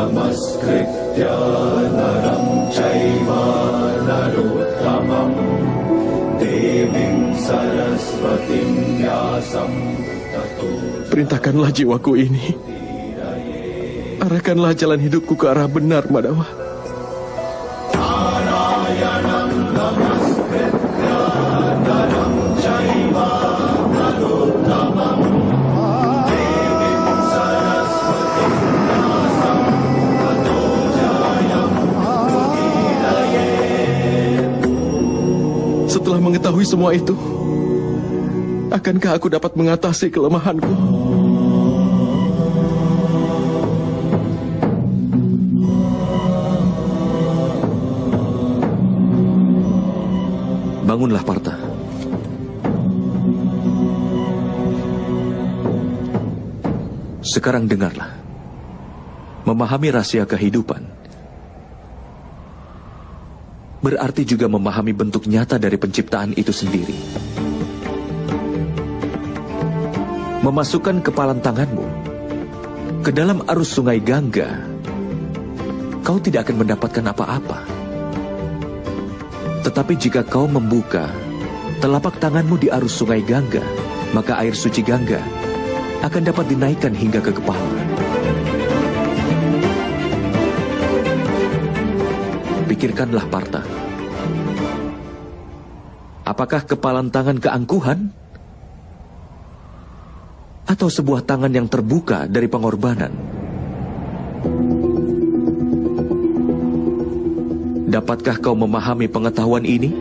Namaskritya naram chaiva narottamam devim saraswatim vyasam tato. Perintahkanlah jiwaku ini. Arahkanlah jalan hidupku ke arah benar, Madawa. Narayanam namaskritya naram chaiva narottamam devim saraswatim vyasam tato jayam udiraye. Setelah mengetahui semua itu, akankah aku dapat mengatasi kelemahanku? Bangunlah, Partha. Sekarang dengarlah. Memahami rahasia kehidupan berarti juga memahami bentuk nyata dari penciptaan itu sendiri. Memasukkan kepalan tanganmu ke dalam arus sungai Gangga, kau tidak akan mendapatkan apa-apa. Tetapi jika kau membuka telapak tanganmu di arus sungai Gangga, maka air suci Gangga akan dapat dinaikkan hingga ke kepala. Pikirkanlah, Partha. Apakah kepalan tangan keangkuhan? Atau sebuah tangan yang terbuka dari pengorbanan? Dapatkah kau memahami pengetahuan ini?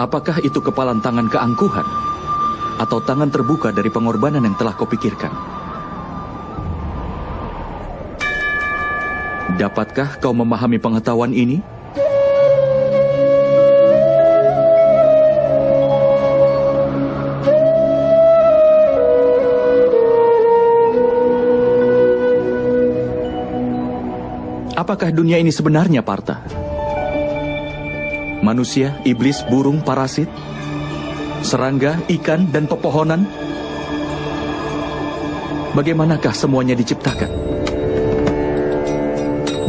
Apakah itu kepalan tangan keangkuhan? Atau tangan terbuka dari pengorbanan yang telah kau pikirkan? Dapatkah kau memahami pengetahuan ini? Apakah dunia ini sebenarnya, Partha? Manusia, iblis, burung, parasit, serangga, ikan, dan pepohonan? Bagaimanakah semuanya diciptakan?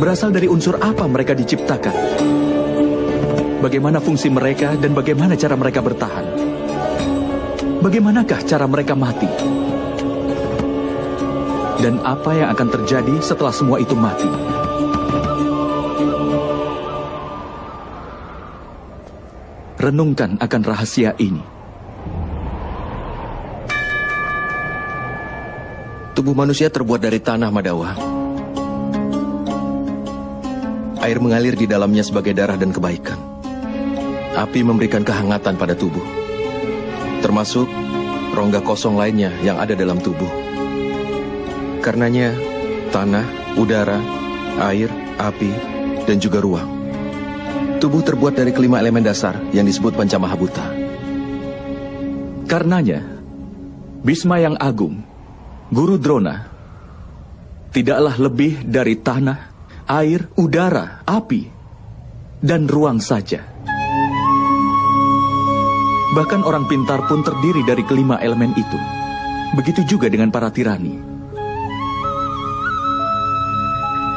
Berasal dari unsur apa mereka diciptakan? Bagaimana fungsi mereka dan bagaimana cara mereka bertahan? Bagaimanakah cara mereka mati? Dan apa yang akan terjadi setelah semua itu mati? Renungkan akan rahasia ini. Tubuh manusia terbuat dari tanah, Madawa. Air mengalir di dalamnya sebagai darah dan kebaikan. Api memberikan kehangatan pada tubuh, termasuk rongga kosong lainnya yang ada dalam tubuh. Karenanya, tanah, udara, air, api, dan juga ruang. Tubuh terbuat dari kelima elemen dasar yang disebut Pancamahabhuta. Karenanya, Bhisma yang agung, Guru Drona, tidaklah lebih dari tanah, air, udara, api, dan ruang saja. Bahkan orang pintar pun terdiri dari kelima elemen itu. Begitu juga dengan para tirani.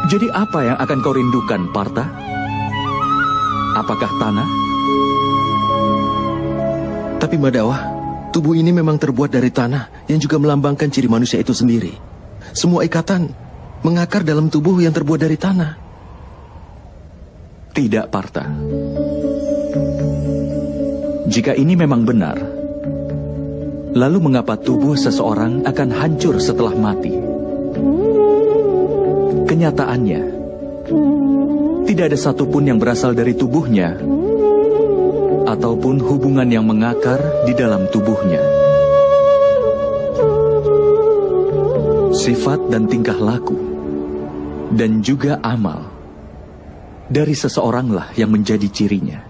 Jadi apa yang akan kau rindukan, Partha? Apakah tanah? Tapi Madawa, tubuh ini memang terbuat dari tanah yang juga melambangkan ciri manusia itu sendiri. Semua ikatan mengakar dalam tubuh yang terbuat dari tanah. Tidak, Partha. Jika ini memang benar, lalu mengapa tubuh seseorang akan hancur setelah mati? Kenyataannya, tidak ada satupun yang berasal dari tubuhnya ataupun hubungan yang mengakar di dalam tubuhnya. Sifat dan tingkah laku dan juga amal dari seseoranglah yang menjadi cirinya.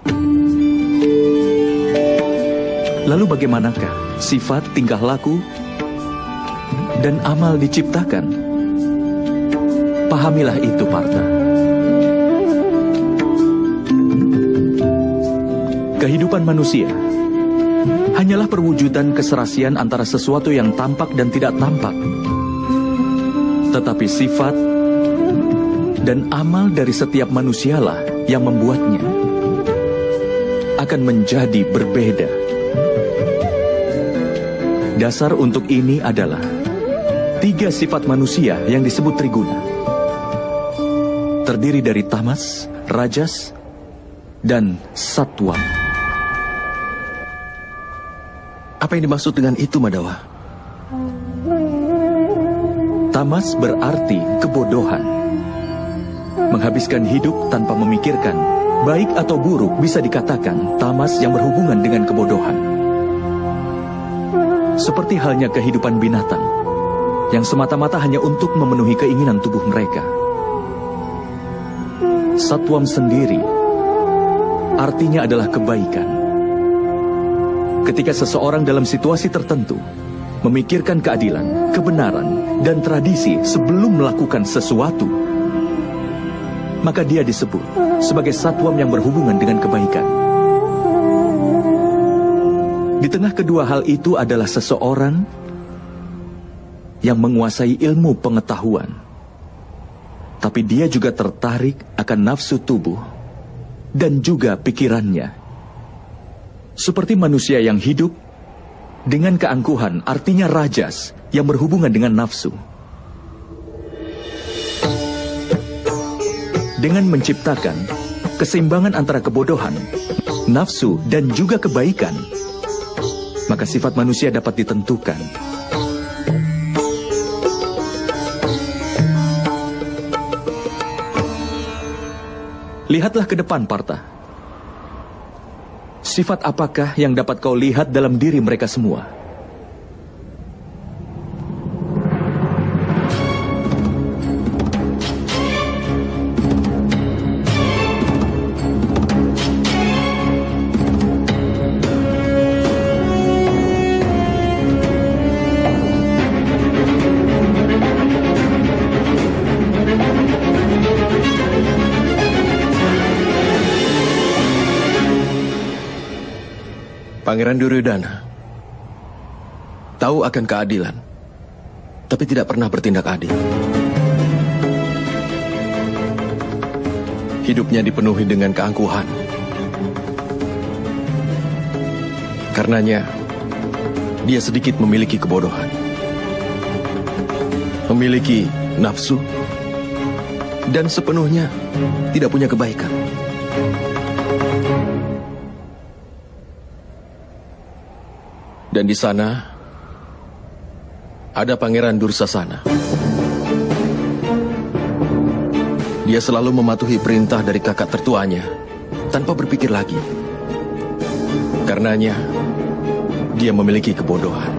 Lalu bagaimanakah sifat, tingkah laku dan amal diciptakan? Pahamilah itu, Partha. Kehidupan manusia hanyalah perwujudan keserasian antara sesuatu yang tampak dan tidak tampak. Tetapi sifat dan amal dari setiap manusialah yang membuatnya akan menjadi berbeda. Dasar untuk ini adalah 3 sifat manusia yang disebut triguna. Terdiri dari tamas, rajas, dan satwam. Apa yang dimaksud dengan itu, Madawa? Tamas berarti kebodohan. Menghabiskan hidup tanpa memikirkan, baik atau buruk bisa dikatakan tamas yang berhubungan dengan kebodohan. Seperti halnya kehidupan binatang, yang semata-mata hanya untuk memenuhi keinginan tubuh mereka. Satwam sendiri artinya adalah kebaikan. Ketika seseorang dalam situasi tertentu memikirkan keadilan, kebenaran, dan tradisi sebelum melakukan sesuatu, maka dia disebut sebagai satwam yang berhubungan dengan kebaikan. Di tengah kedua hal itu adalah seseorang yang menguasai ilmu pengetahuan, tapi dia juga tertarik akan nafsu tubuh dan juga pikirannya. Seperti manusia yang hidup dengan keangkuhan, artinya rajas yang berhubungan dengan nafsu. Dengan menciptakan keseimbangan antara kebodohan, nafsu, dan juga kebaikan, maka sifat manusia dapat ditentukan. Lihatlah ke depan, Partha. Sifat apakah yang dapat kau lihat dalam diri mereka semua? Pangeran Duryodhana tahu akan keadilan, tapi tidak pernah bertindak adil. Hidupnya dipenuhi dengan keangkuhan. Karenanya, dia sedikit memiliki kebodohan. Memiliki nafsu, dan sepenuhnya tidak punya kebaikan. Dan di sana ada Pangeran Dursasana. Dia selalu mematuhi perintah dari kakak tertuanya tanpa berpikir lagi. Karenanya, dia memiliki kebodohan.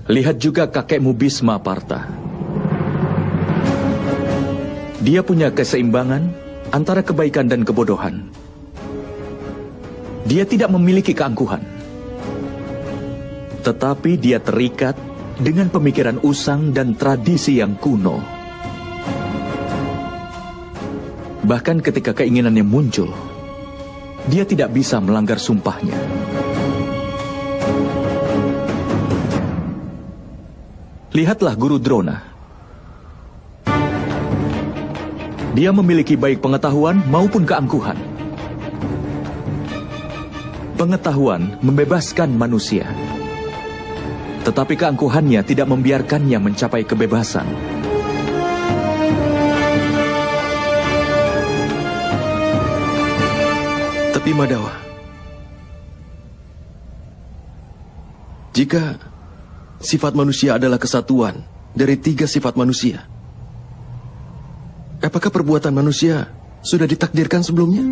Lihat juga kakekmu Bhisma, Partha. Dia punya keseimbangan antara kebaikan dan kebodohan. Dia tidak memiliki keangkuhan, tetapi dia terikat dengan pemikiran usang dan tradisi yang kuno. Bahkan ketika keinginannya muncul, dia tidak bisa melanggar sumpahnya. Lihatlah Guru Drona. Dia memiliki baik pengetahuan maupun keangkuhan. Pengetahuan membebaskan manusia, tetapi keangkuhannya tidak membiarkannya mencapai kebebasan. Tapi Madawa, jika sifat manusia adalah kesatuan dari 3 sifat manusia, apakah perbuatan manusia sudah ditakdirkan sebelumnya?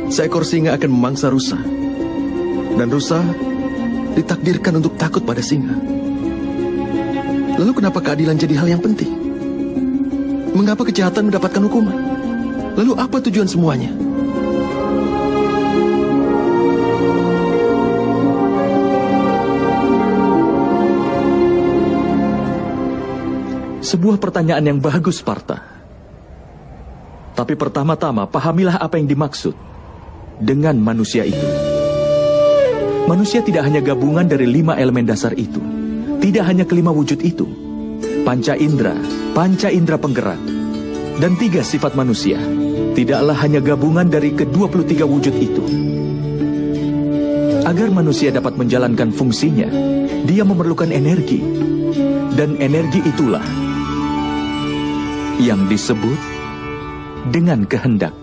Seekor singa akan memangsa rusa, dan rusa ditakdirkan untuk takut pada singa. Lalu kenapa keadilan jadi hal yang penting? Mengapa kejahatan mendapatkan hukuman? Lalu apa tujuan semuanya? Sebuah pertanyaan yang bagus, Partha. Tapi pertama-tama pahamilah apa yang dimaksud dengan manusia itu. Manusia tidak hanya gabungan dari 5 elemen dasar itu. Tidak hanya kelima wujud itu. Panca indera penggerak, dan 3 sifat manusia. Tidaklah hanya gabungan dari ke-23 wujud itu. Agar manusia dapat menjalankan fungsinya, dia memerlukan energi. Dan energi itulah yang disebut dengan kehendak.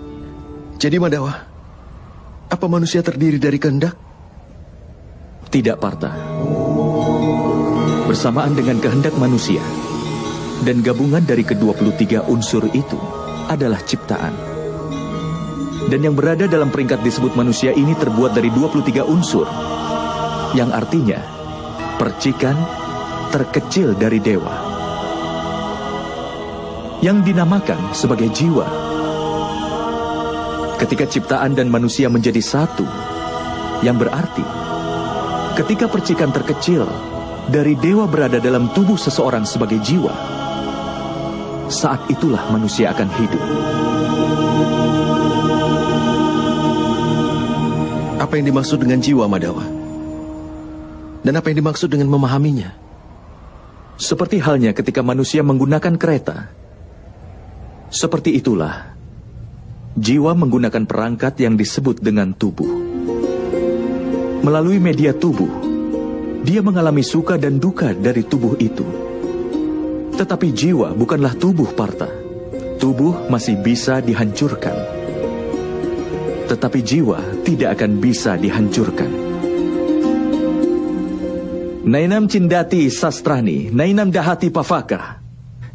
Jadi Madawa, apa manusia terdiri dari kehendak? Tidak, Partha. Bersamaan dengan kehendak manusia dan gabungan dari ke-23 unsur itu adalah ciptaan. Dan yang berada dalam peringkat disebut manusia ini terbuat dari 23 unsur, yang artinya percikan terkecil dari dewa, yang dinamakan sebagai jiwa. Ketika ciptaan dan manusia menjadi satu, yang berarti ketika percikan terkecil dari dewa berada dalam tubuh seseorang sebagai jiwa, saat itulah manusia akan hidup. Apa yang dimaksud dengan jiwa, Madawa? Dan apa yang dimaksud dengan memahaminya? Seperti halnya ketika manusia menggunakan kereta. Seperti itulah jiwa menggunakan perangkat yang disebut dengan tubuh. Melalui media tubuh, dia mengalami suka dan duka dari tubuh itu. Tetapi jiwa bukanlah tubuh, Partha. Tubuh masih bisa dihancurkan. Tetapi jiwa tidak akan bisa dihancurkan. Nainam cindati sastrani, nainam dahati pavaka,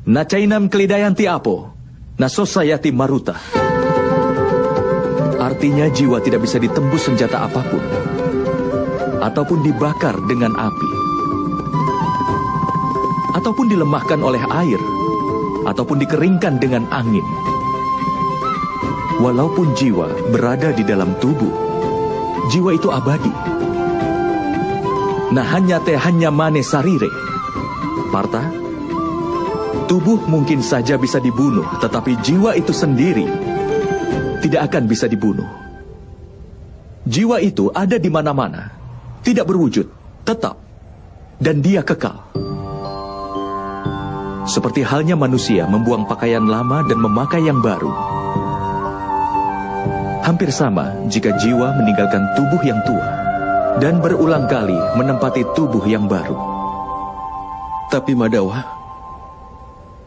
nacainam kelidayanti apo, nasosayati maruta. Artinya jiwa tidak bisa ditembus senjata apapun, ataupun dibakar dengan api, ataupun dilemahkan oleh air, ataupun dikeringkan dengan angin. Walaupun jiwa berada di dalam tubuh, jiwa itu abadi. Nah hanya mane sarire. Partha, tubuh mungkin saja bisa dibunuh, tetapi jiwa itu sendiri tidak akan bisa dibunuh. Jiwa itu ada di mana-mana, tidak berwujud, tetap, dan dia kekal. Seperti halnya manusia membuang pakaian lama dan memakai yang baru. Hampir sama jika jiwa meninggalkan tubuh yang tua dan berulang kali menempati tubuh yang baru. Tapi Madawa,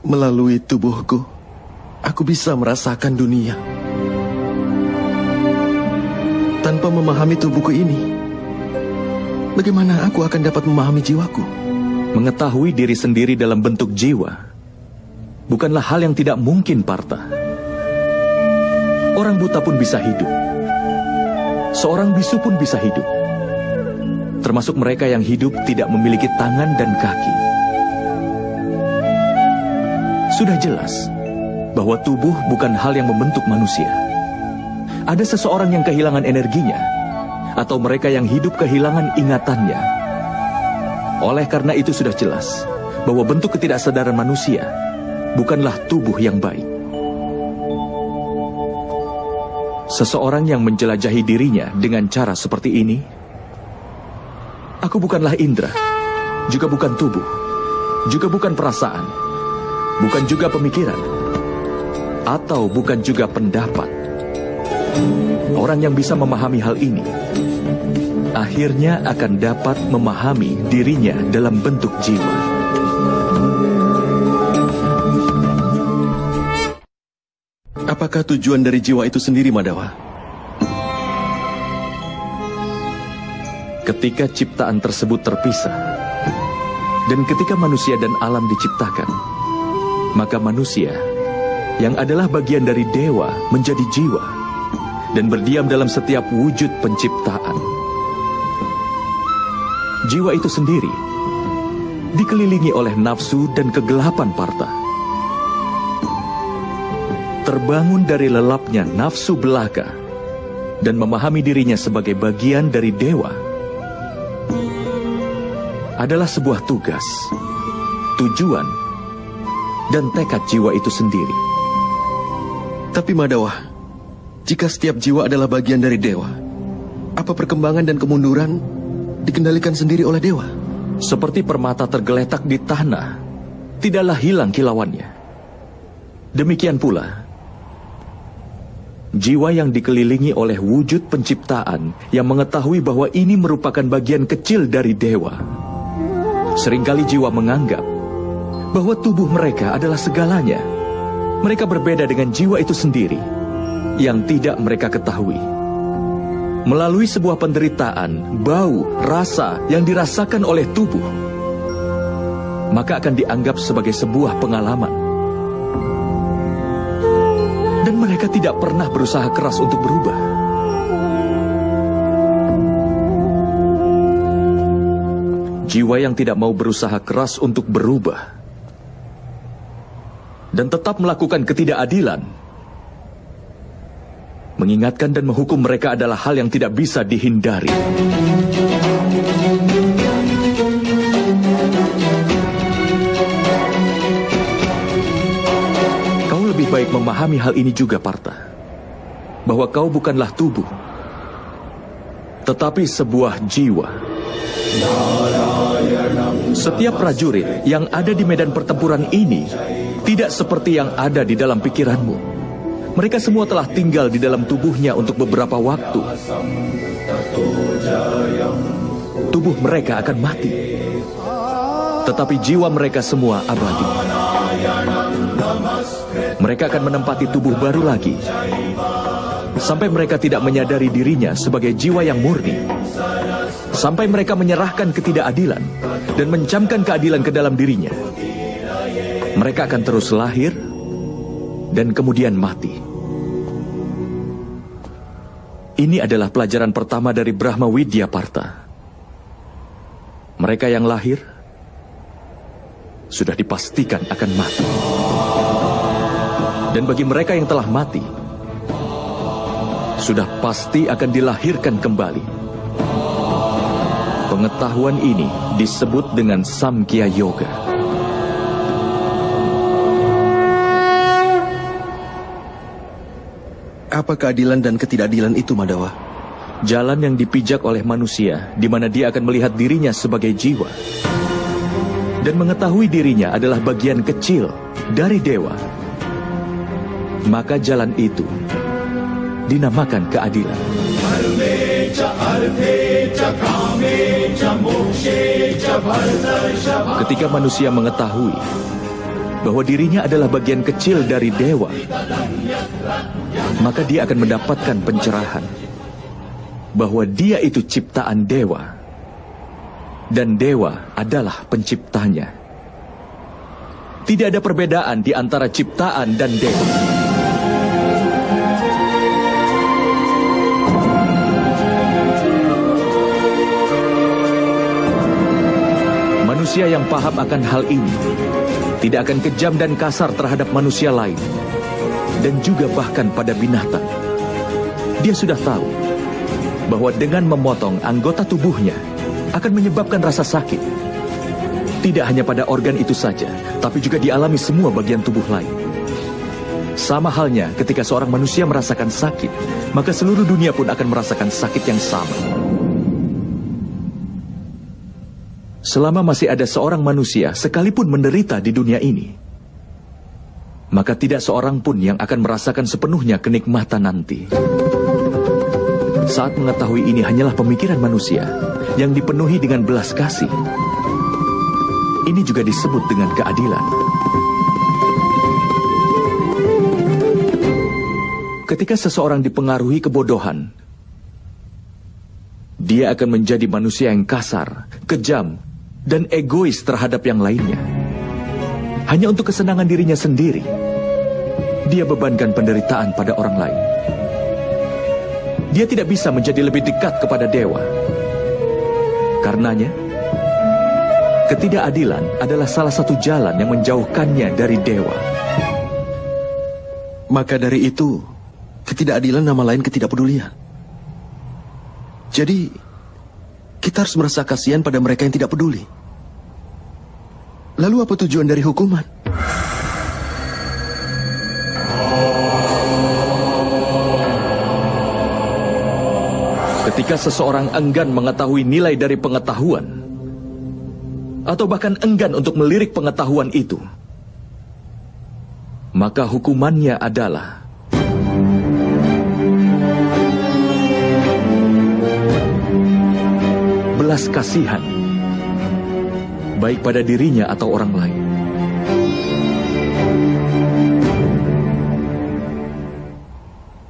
melalui tubuhku, aku bisa merasakan dunia. Tanpa memahami tubuhku ini, bagaimana aku akan dapat memahami jiwaku? Mengetahui diri sendiri dalam bentuk jiwa bukanlah hal yang tidak mungkin, Partha. Orang buta pun bisa hidup. Seorang bisu pun bisa hidup. Termasuk mereka yang hidup tidak memiliki tangan dan kaki. Sudah jelas bahwa tubuh bukan hal yang membentuk manusia. Ada seseorang yang kehilangan energinya, atau mereka yang hidup kehilangan ingatannya. Oleh karena itu sudah jelas bahwa bentuk ketidaksadaran manusia bukanlah tubuh yang baik. Seseorang yang menjelajahi dirinya dengan cara seperti ini, aku bukanlah indera, juga bukan tubuh, juga bukan perasaan, bukan juga pemikiran, atau bukan juga pendapat. Orang yang bisa memahami hal ini, akhirnya akan dapat memahami dirinya dalam bentuk jiwa. Apakah tujuan dari jiwa itu sendiri, Madawa? Ketika ciptaan tersebut terpisah, dan ketika manusia dan alam diciptakan, maka manusia, yang adalah bagian dari dewa, menjadi jiwa, dan berdiam dalam setiap wujud penciptaan. Jiwa itu sendiri dikelilingi oleh nafsu dan kegelapan, Partha. Terbangun dari lelapnya nafsu belaka dan memahami dirinya sebagai bagian dari dewa adalah sebuah tugas, tujuan, dan tekad jiwa itu sendiri. Tapi Madawa, jika setiap jiwa adalah bagian dari dewa, apa perkembangan dan kemunduran dikendalikan sendiri oleh dewa? Seperti permata tergeletak di tanah, tidaklah hilang kilauannya. Demikian pula, jiwa yang dikelilingi oleh wujud penciptaan yang mengetahui bahwa ini merupakan bagian kecil dari dewa. Seringkali jiwa menganggap bahwa tubuh mereka adalah segalanya. Mereka berbeda dengan jiwa itu sendiri yang tidak mereka ketahui. Melalui sebuah penderitaan, bau, rasa yang dirasakan oleh tubuh, maka akan dianggap sebagai sebuah pengalaman. Dan mereka tidak pernah berusaha keras untuk berubah. Jiwa yang tidak mau berusaha keras untuk berubah dan tetap melakukan ketidakadilan, mengingatkan dan menghukum mereka adalah hal yang tidak bisa dihindari. Kau lebih baik memahami hal ini juga, Partha, bahwa kau bukanlah tubuh, tetapi sebuah jiwa. Setiap prajurit yang ada di medan pertempuran ini tidak seperti yang ada di dalam pikiranmu. Mereka semua telah tinggal di dalam tubuhnya untuk beberapa waktu. Tubuh mereka akan mati, tetapi jiwa mereka semua abadi. Mereka akan menempati tubuh baru lagi, sampai mereka tidak menyadari dirinya sebagai jiwa yang murni. Sampai mereka menyerahkan ketidakadilan dan mencamkan keadilan ke dalam dirinya. Mereka akan terus lahir dan kemudian mati. Ini adalah pelajaran pertama dari Brahma Widya, Partha. Mereka yang lahir sudah dipastikan akan mati. Dan bagi mereka yang telah mati, sudah pasti akan dilahirkan kembali. Pengetahuan ini disebut dengan Samkhya Yoga. Apa keadilan dan ketidakadilan itu, Madawa? Jalan yang dipijak oleh manusia, di mana dia akan melihat dirinya sebagai jiwa. Dan mengetahui dirinya adalah bagian kecil dari dewa. Maka jalan itu dinamakan keadilan. Ketika manusia mengetahui bahwa dirinya adalah bagian kecil dari dewa, maka dia akan mendapatkan pencerahan bahwa dia itu ciptaan dewa dan dewa adalah penciptanya. Tidak ada perbedaan di antara ciptaan dan dewa. Manusia yang paham akan hal ini tidak akan kejam dan kasar terhadap manusia lain, dan juga bahkan pada binatang. Dia sudah tahu bahwa dengan memotong anggota tubuhnya akan menyebabkan rasa sakit. Tidak hanya pada organ itu saja, tapi juga dialami semua bagian tubuh lain. Sama halnya ketika seorang manusia merasakan sakit, maka seluruh dunia pun akan merasakan sakit yang sama. Selama masih ada seorang manusia sekalipun menderita di dunia ini, maka tidak seorang pun yang akan merasakan sepenuhnya kenikmatan nanti. Saat mengetahui ini hanyalah pemikiran manusia yang dipenuhi dengan belas kasih, ini juga disebut dengan keadilan. Ketika seseorang dipengaruhi kebodohan, dia akan menjadi manusia yang kasar, kejam, dan egois terhadap yang lainnya. Hanya untuk kesenangan dirinya sendiri, dia bebankan penderitaan pada orang lain. Dia tidak bisa menjadi lebih dekat kepada dewa. Karenanya, ketidakadilan adalah salah satu jalan yang menjauhkannya dari dewa. Maka dari itu, ketidakadilan nama lain ketidakpedulian. Jadi, kita harus merasa kasihan pada mereka yang tidak peduli. Lalu apa tujuan dari hukuman? Ketika seseorang enggan mengetahui nilai dari pengetahuan, atau bahkan enggan untuk melirik pengetahuan itu, maka hukumannya adalah belas kasihan, baik pada dirinya atau orang lain.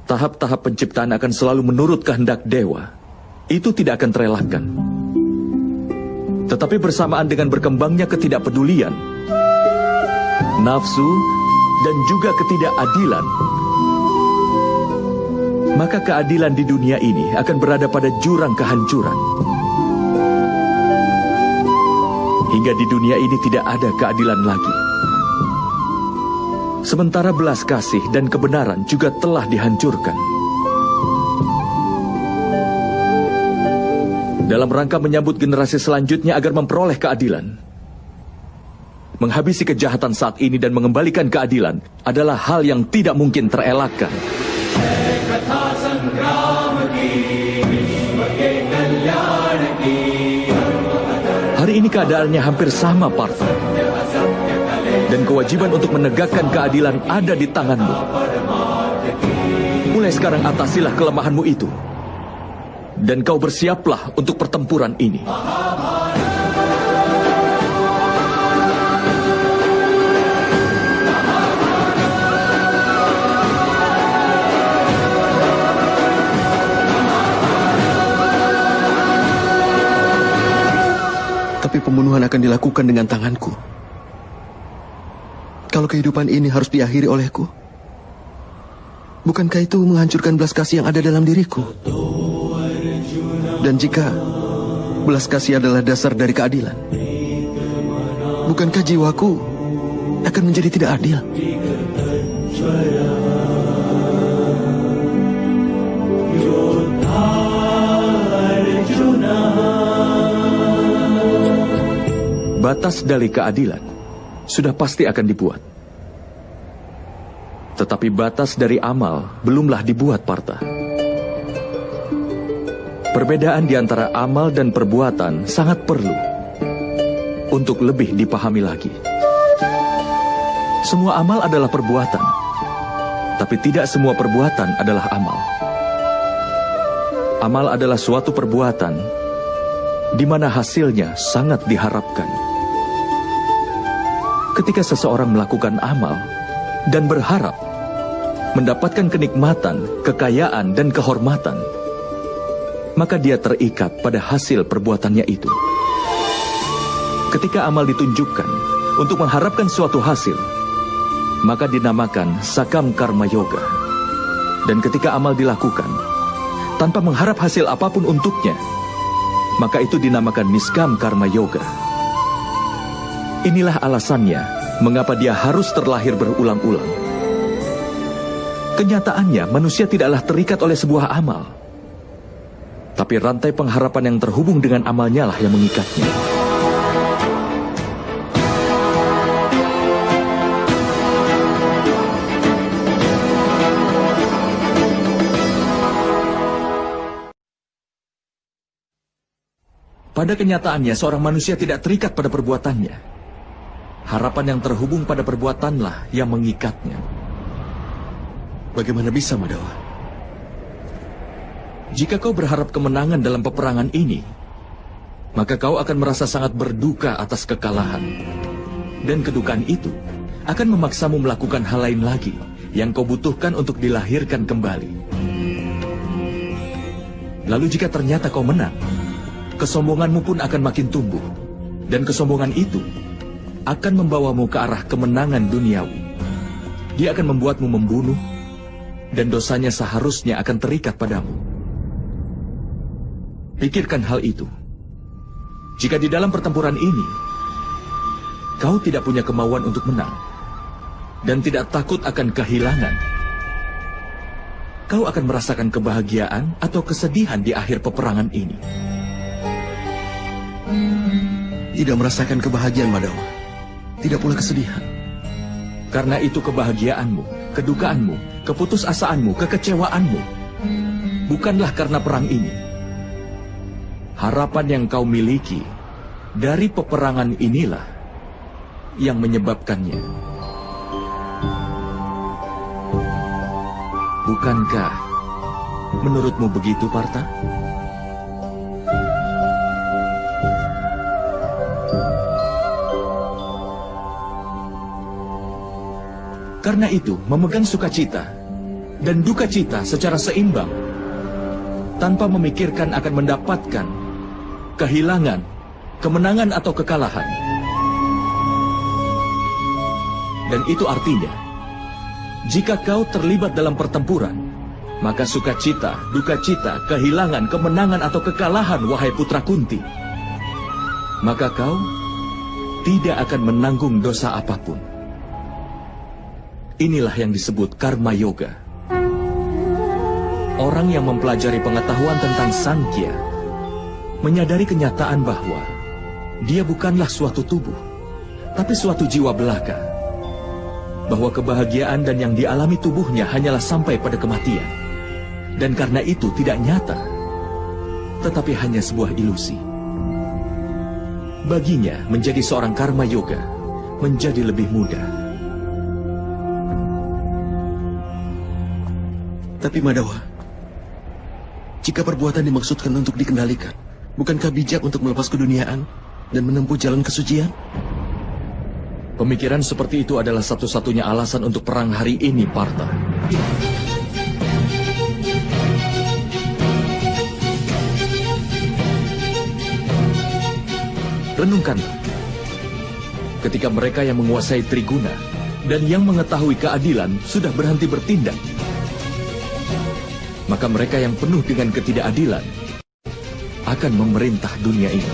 Tahap-tahap penciptaan akan selalu menurut kehendak dewa. Itu tidak akan terelakkan. Tetapi bersamaan dengan berkembangnya ketidakpedulian, nafsu, dan juga ketidakadilan, maka keadilan di dunia ini akan berada pada jurang kehancuran. Hingga di dunia ini tidak ada keadilan lagi. Sementara belas kasih dan kebenaran juga telah dihancurkan. Dalam rangka menyambut generasi selanjutnya agar memperoleh keadilan, menghabisi kejahatan saat ini dan mengembalikan keadilan adalah hal yang tidak mungkin terelakkan. Hari ini keadaannya hampir sama, Partha. Dan kewajiban untuk menegakkan keadilan ada di tanganmu. Mulai sekarang atasilah kelemahanmu itu. Dan kau bersiaplah untuk pertempuran ini. Tapi pembunuhan akan dilakukan dengan tanganku. Kalau kehidupan ini harus diakhiri olehku, bukankah itu menghancurkan belas kasih yang ada dalam diriku? Dan jika belas kasih adalah dasar dari keadilan, bukankah jiwaku akan menjadi tidak adil? Batas dari keadilan sudah pasti akan dibuat. Tetapi batas dari amal belumlah dibuat, Partha. Perbedaan di antara amal dan perbuatan sangat perlu untuk lebih dipahami lagi. Semua amal adalah perbuatan, tapi tidak semua perbuatan adalah amal. Amal adalah suatu perbuatan di mana hasilnya sangat diharapkan. Ketika seseorang melakukan amal dan berharap mendapatkan kenikmatan, kekayaan, dan kehormatan, maka dia terikat pada hasil perbuatannya itu. Ketika amal ditunjukkan untuk mengharapkan suatu hasil, maka dinamakan sakam karma yoga. Dan ketika amal dilakukan tanpa mengharap hasil apapun untuknya, maka itu dinamakan niskam karma yoga. Inilah alasannya mengapa dia harus terlahir berulang-ulang. Kenyataannya manusia tidaklah terikat oleh sebuah amal, tapi rantai pengharapan yang terhubung dengan amalnya lah yang mengikatnya. Pada kenyataannya seorang manusia tidak terikat pada perbuatannya. Harapan yang terhubung pada perbuatanlah yang mengikatnya. Bagaimana bisa, Madhawa? Jika kau berharap kemenangan dalam peperangan ini, maka kau akan merasa sangat berduka atas kekalahan. Dan kedukaan itu akan memaksamu melakukan hal lain lagi yang kau butuhkan untuk dilahirkan kembali. Lalu jika ternyata kau menang, kesombonganmu pun akan makin tumbuh. Dan kesombongan itu akan membawamu ke arah kemenangan duniawi. Dia akan membuatmu membunuh, dan dosanya seharusnya akan terikat padamu. Pikirkan hal itu. Jika di dalam pertempuran ini, kau tidak punya kemauan untuk menang, dan tidak takut akan kehilangan, kau akan merasakan kebahagiaan atau kesedihan di akhir peperangan ini. Tidak merasakan kebahagiaan, Madhawa. Tidak pula kesedihan. Karena itu kebahagiaanmu, kedukaanmu, keputusasaanmu, kekecewaanmu bukanlah karena perang ini, harapan yang kau miliki dari peperangan inilah yang menyebabkannya. Bukankah menurutmu begitu, Partha? Karena itu, memegang sukacita dan duka cita secara seimbang, tanpa memikirkan akan mendapatkan kehilangan, kemenangan atau kekalahan. Dan itu artinya, jika kau terlibat dalam pertempuran, maka sukacita, duka cita, kehilangan, kemenangan atau kekalahan, wahai putra Kunti, maka kau tidak akan menanggung dosa apapun. Inilah yang disebut karma yoga. Orang yang mempelajari pengetahuan tentang Sankhya menyadari kenyataan bahwa dia bukanlah suatu tubuh, tapi suatu jiwa belaka. Bahwa kebahagiaan dan yang dialami tubuhnya hanyalah sampai pada kematian. Dan karena itu tidak nyata, tetapi hanya sebuah ilusi. Baginya menjadi seorang karma yoga menjadi lebih mudah. Tapi Madhawa, jika perbuatan dimaksudkan untuk dikendalikan, bukankah bijak untuk melepas keduniaan dan menempuh jalan kesucian? Pemikiran seperti itu adalah satu-satunya alasan untuk perang hari ini, Partha. Renungkanlah, ketika mereka yang menguasai Triguna dan yang mengetahui keadilan sudah berhenti bertindak, maka mereka yang penuh dengan ketidakadilan akan memerintah dunia ini.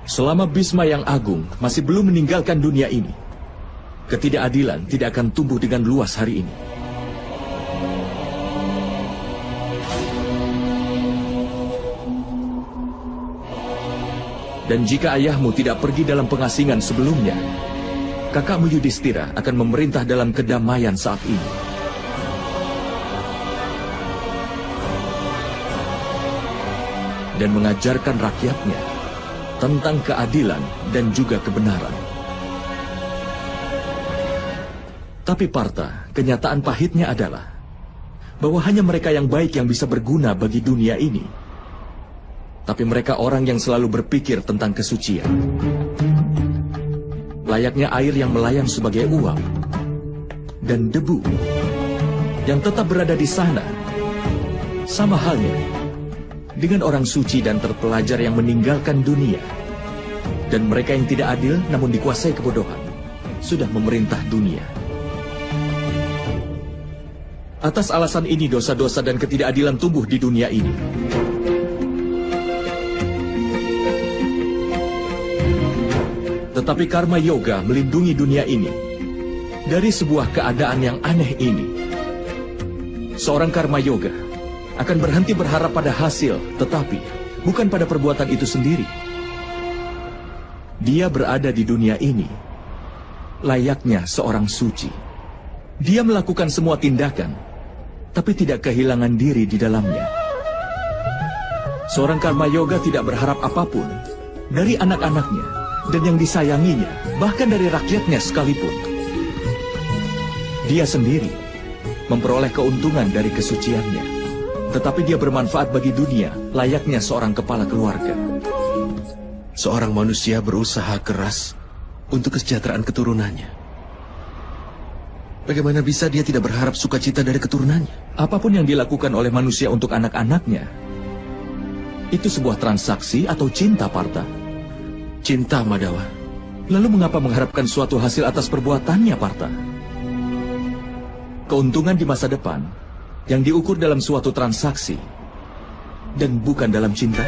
Selama Bhisma yang agung masih belum meninggalkan dunia ini, ketidakadilan tidak akan tumbuh dengan luas hari ini. Dan jika ayahmu tidak pergi dalam pengasingan sebelumnya, kakakmu Yudhistira akan memerintah dalam kedamaian saat ini. Dan mengajarkan rakyatnya tentang keadilan dan juga kebenaran. Tapi Partha, kenyataan pahitnya adalah bahwa hanya mereka yang baik yang bisa berguna bagi dunia ini. Tapi mereka orang yang selalu berpikir tentang kesucian. Layaknya air yang melayang sebagai uap. Dan debu yang tetap berada di sana. Sama halnya dengan orang suci dan terpelajar yang meninggalkan dunia. Dan mereka yang tidak adil namun dikuasai kebodohan sudah memerintah dunia. Atas alasan ini dosa-dosa dan ketidakadilan tumbuh di dunia ini. Tetapi karma yoga melindungi dunia ini dari sebuah keadaan yang aneh ini. Seorang karma yoga akan berhenti berharap pada hasil, tetapi bukan pada perbuatan itu sendiri. Dia berada di dunia ini layaknya seorang suci. Dia melakukan semua tindakan, tapi tidak kehilangan diri di dalamnya. Seorang karma yoga tidak berharap apapun dari anak-anaknya dan yang disayanginya, bahkan dari rakyatnya sekalipun. Dia sendiri memperoleh keuntungan dari kesuciannya, tetapi dia bermanfaat bagi dunia layaknya seorang kepala keluarga. Seorang manusia berusaha keras untuk kesejahteraan keturunannya. Bagaimana bisa dia tidak berharap sukacita dari keturunannya? Apapun yang dilakukan oleh manusia untuk anak-anaknya, itu sebuah transaksi atau cinta, Partha. Cinta, Madhawa. Lalu mengapa mengharapkan suatu hasil atas perbuatannya, Partha? Keuntungan di masa depan yang diukur dalam suatu transaksi dan bukan dalam cinta.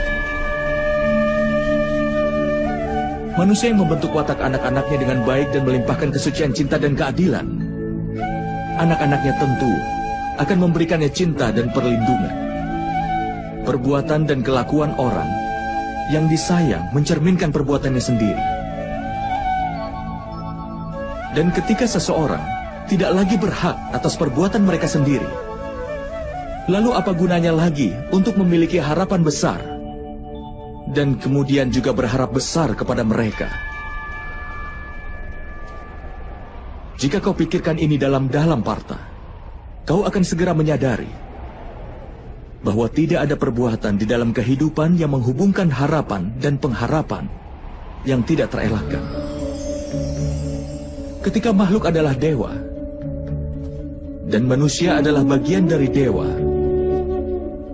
Manusia yang membentuk watak anak-anaknya dengan baik dan melimpahkan kesucian cinta dan keadilan, anak-anaknya tentu akan memberikannya cinta dan perlindungan. Perbuatan dan kelakuan orang yang disayang mencerminkan perbuatannya sendiri. Dan ketika seseorang tidak lagi berhak atas perbuatan mereka sendiri. Lalu apa gunanya lagi untuk memiliki harapan besar dan kemudian juga berharap besar kepada mereka? Jika kau pikirkan ini dalam-dalam, Partha, kau akan segera menyadari bahwa tidak ada perbuatan di dalam kehidupan yang menghubungkan harapan dan pengharapan yang tidak terelakkan. Ketika makhluk adalah dewa, dan manusia adalah bagian dari dewa,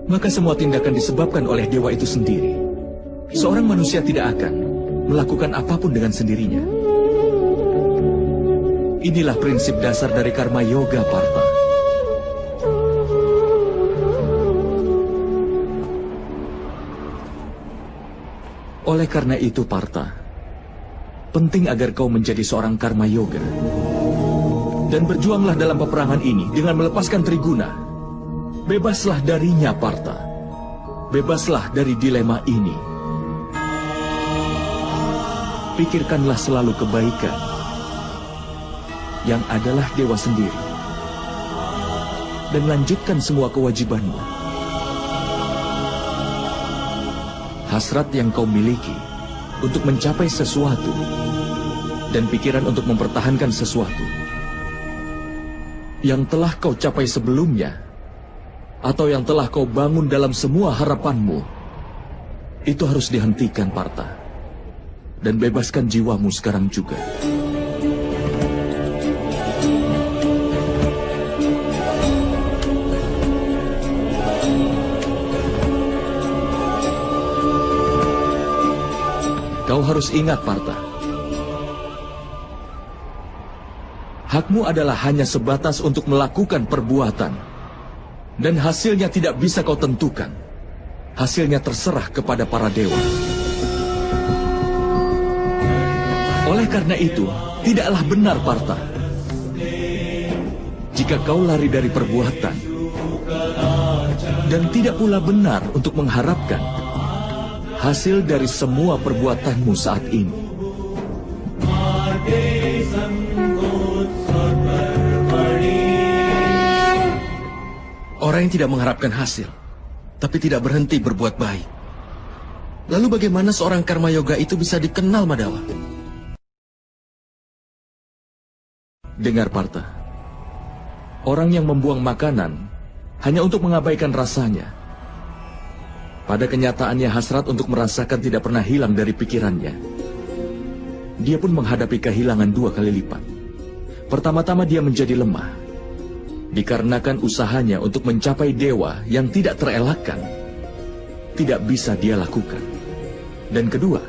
maka semua tindakan disebabkan oleh dewa itu sendiri. Seorang manusia tidak akan melakukan apapun dengan sendirinya. Inilah prinsip dasar dari karma yoga, Partha. Oleh karena itu, Partha, penting agar kau menjadi seorang karma yoga. Dan berjuanglah dalam peperangan ini dengan melepaskan Triguna. Bebaslah darinya, Partha. Bebaslah dari dilema ini. Pikirkanlah selalu kebaikan, yang adalah dewa sendiri. Dan lanjutkan semua kewajibanmu. Hasrat yang kau miliki untuk mencapai sesuatu, dan pikiran untuk mempertahankan sesuatu yang telah kau capai sebelumnya, atau yang telah kau bangun dalam semua harapanmu, itu harus dihentikan, Partha. Dan bebaskan jiwamu sekarang juga. Kau harus ingat, Partha, hakmu adalah hanya sebatas untuk melakukan perbuatan, dan hasilnya tidak bisa kau tentukan. Hasilnya terserah kepada para dewa. Oleh karena itu, tidaklah benar, Partha, jika kau lari dari perbuatan, dan tidak pula benar untuk mengharapkan hasil dari semua perbuatanmu saat ini. Orang yang tidak mengharapkan hasil, tapi tidak berhenti berbuat baik. Lalu bagaimana seorang karma yoga itu bisa dikenal, Madawa? Dengar, Partha. Orang yang membuang makanan hanya untuk mengabaikan rasanya, pada kenyataannya hasrat untuk merasakan tidak pernah hilang dari pikirannya. Dia pun menghadapi kehilangan 2 kali lipat. Pertama-tama dia menjadi lemah, dikarenakan usahanya untuk mencapai dewa yang tidak terelakkan, tidak bisa dia lakukan. Dan kedua,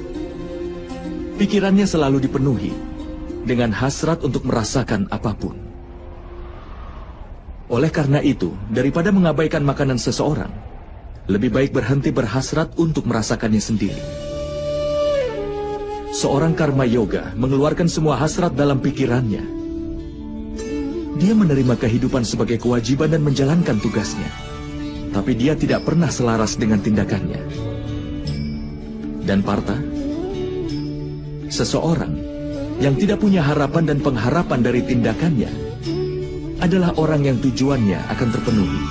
pikirannya selalu dipenuhi dengan hasrat untuk merasakan apapun. Oleh karena itu, daripada mengabaikan makanan seseorang, lebih baik berhenti berhasrat untuk merasakannya sendiri. Seorang karma yoga mengeluarkan semua hasrat dalam pikirannya. Dia menerima kehidupan sebagai kewajiban dan menjalankan tugasnya. Tapi dia tidak pernah selaras dengan tindakannya. Dan Partha, seseorang yang tidak punya harapan dan pengharapan dari tindakannya adalah orang yang tujuannya akan terpenuhi.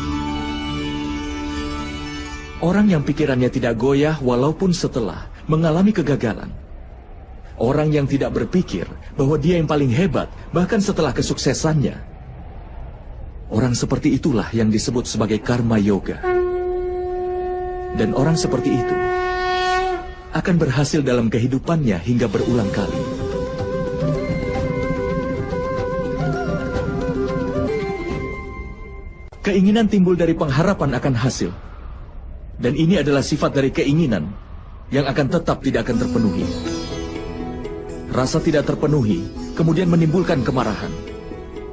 Orang yang pikirannya tidak goyah walaupun setelah mengalami kegagalan. Orang yang tidak berpikir bahwa dia yang paling hebat bahkan setelah kesuksesannya. Orang seperti itulah yang disebut sebagai karma yoga. Dan orang seperti itu akan berhasil dalam kehidupannya hingga berulang kali. Keinginan timbul dari pengharapan akan hasil. Dan ini adalah sifat dari keinginan yang akan tetap tidak akan terpenuhi. Rasa tidak terpenuhi kemudian menimbulkan kemarahan.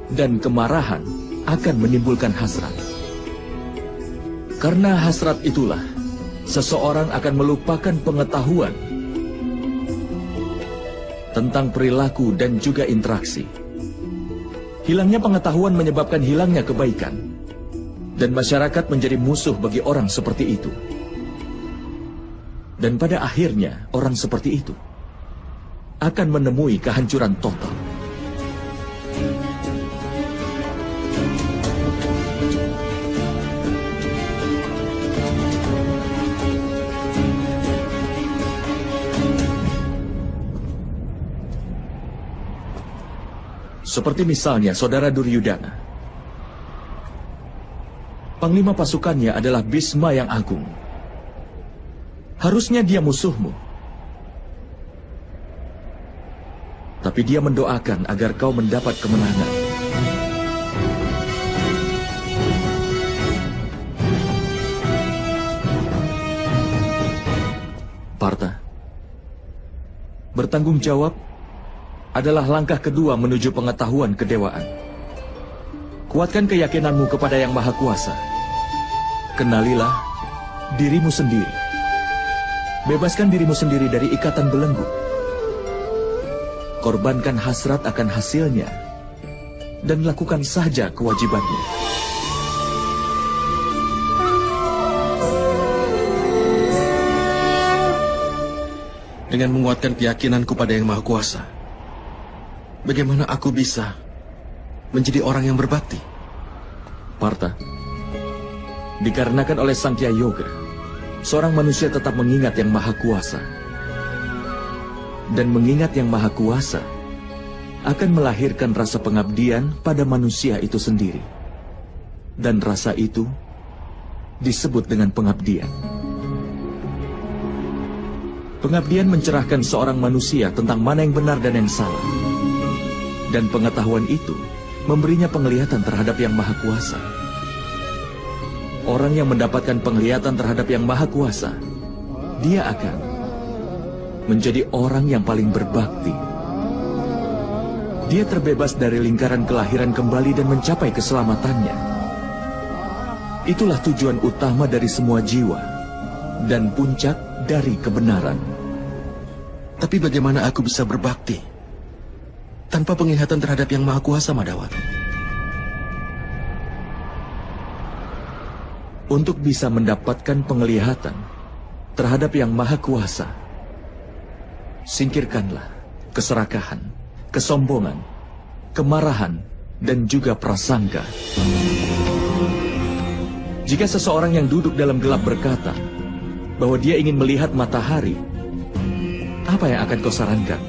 Dan kemarahan akan menimbulkan hasrat. Karena hasrat itulah, seseorang akan melupakan pengetahuan tentang perilaku dan juga interaksi. Hilangnya pengetahuan menyebabkan hilangnya kebaikan. Dan masyarakat menjadi musuh bagi orang seperti itu. Dan pada akhirnya, orang seperti itu akan menemui kehancuran total. Seperti misalnya saudara Duryudana. Panglima pasukannya adalah Bhisma yang agung. Harusnya dia musuhmu. Tapi dia mendoakan agar kau mendapat kemenangan. Partha, bertanggung jawab adalah langkah kedua menuju pengetahuan kedewaan. Kuatkan keyakinanmu kepada Yang Maha Kuasa. Kenalilah dirimu sendiri. Bebaskan dirimu sendiri dari ikatan belenggu. Korbankan hasrat akan hasilnya dan lakukan saja kewajibanmu. Dengan menguatkan keyakinanku pada Yang Maha Kuasa, bagaimana aku bisa menjadi orang yang berbakti? Partha, dikarenakan oleh Sankhya Yoga, seorang manusia tetap mengingat Yang Maha Kuasa. Dan mengingat Yang Maha Kuasa akan melahirkan rasa pengabdian pada manusia itu sendiri. Dan rasa itu disebut dengan pengabdian. Pengabdian mencerahkan seorang manusia tentang mana yang benar dan yang salah. Dan pengetahuan itu memberinya penglihatan terhadap Yang Maha Kuasa. Orang yang mendapatkan penglihatan terhadap Yang Maha Kuasa, dia akan menjadi orang yang paling berbakti. Dia terbebas dari lingkaran kelahiran kembali dan mencapai keselamatannya. Itulah tujuan utama dari semua jiwa dan puncak dari kebenaran. Tapi bagaimana aku bisa berbakti tanpa penglihatan terhadap Yang Maha Kuasa, Madawat? Untuk bisa mendapatkan penglihatan terhadap Yang Maha Kuasa, singkirkanlah keserakahan, kesombongan, kemarahan, dan juga prasangka. Jika seseorang yang duduk dalam gelap berkata bahwa dia ingin melihat matahari, apa yang akan kau sarankan?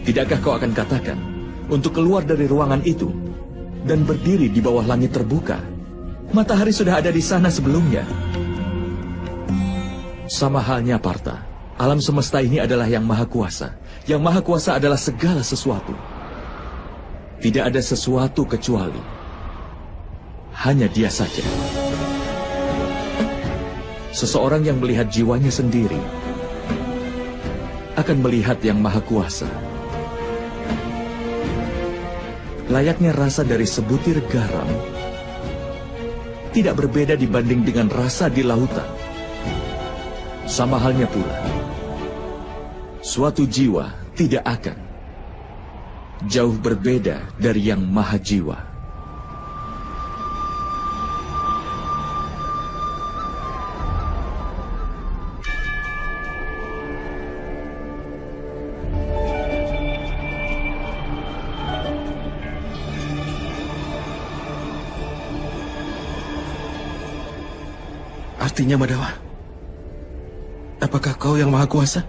Tidakkah kau akan katakan untuk keluar dari ruangan itu dan berdiri di bawah langit terbuka? Matahari sudah ada di sana sebelumnya. Sama halnya, Partha. Alam semesta ini adalah Yang Maha Kuasa. Yang Maha Kuasa adalah segala sesuatu. Tidak ada sesuatu kecuali hanya Dia saja. Seseorang yang melihat jiwanya sendiri akan melihat Yang Maha Kuasa. Layaknya rasa dari sebutir garam tidak berbeda dibanding dengan rasa di lautan. Sama halnya pula, suatu jiwa tidak akan jauh berbeda dari Yang Maha Jiwa. Artinya, Madawa, apakah kau Yang Maha Kuasa?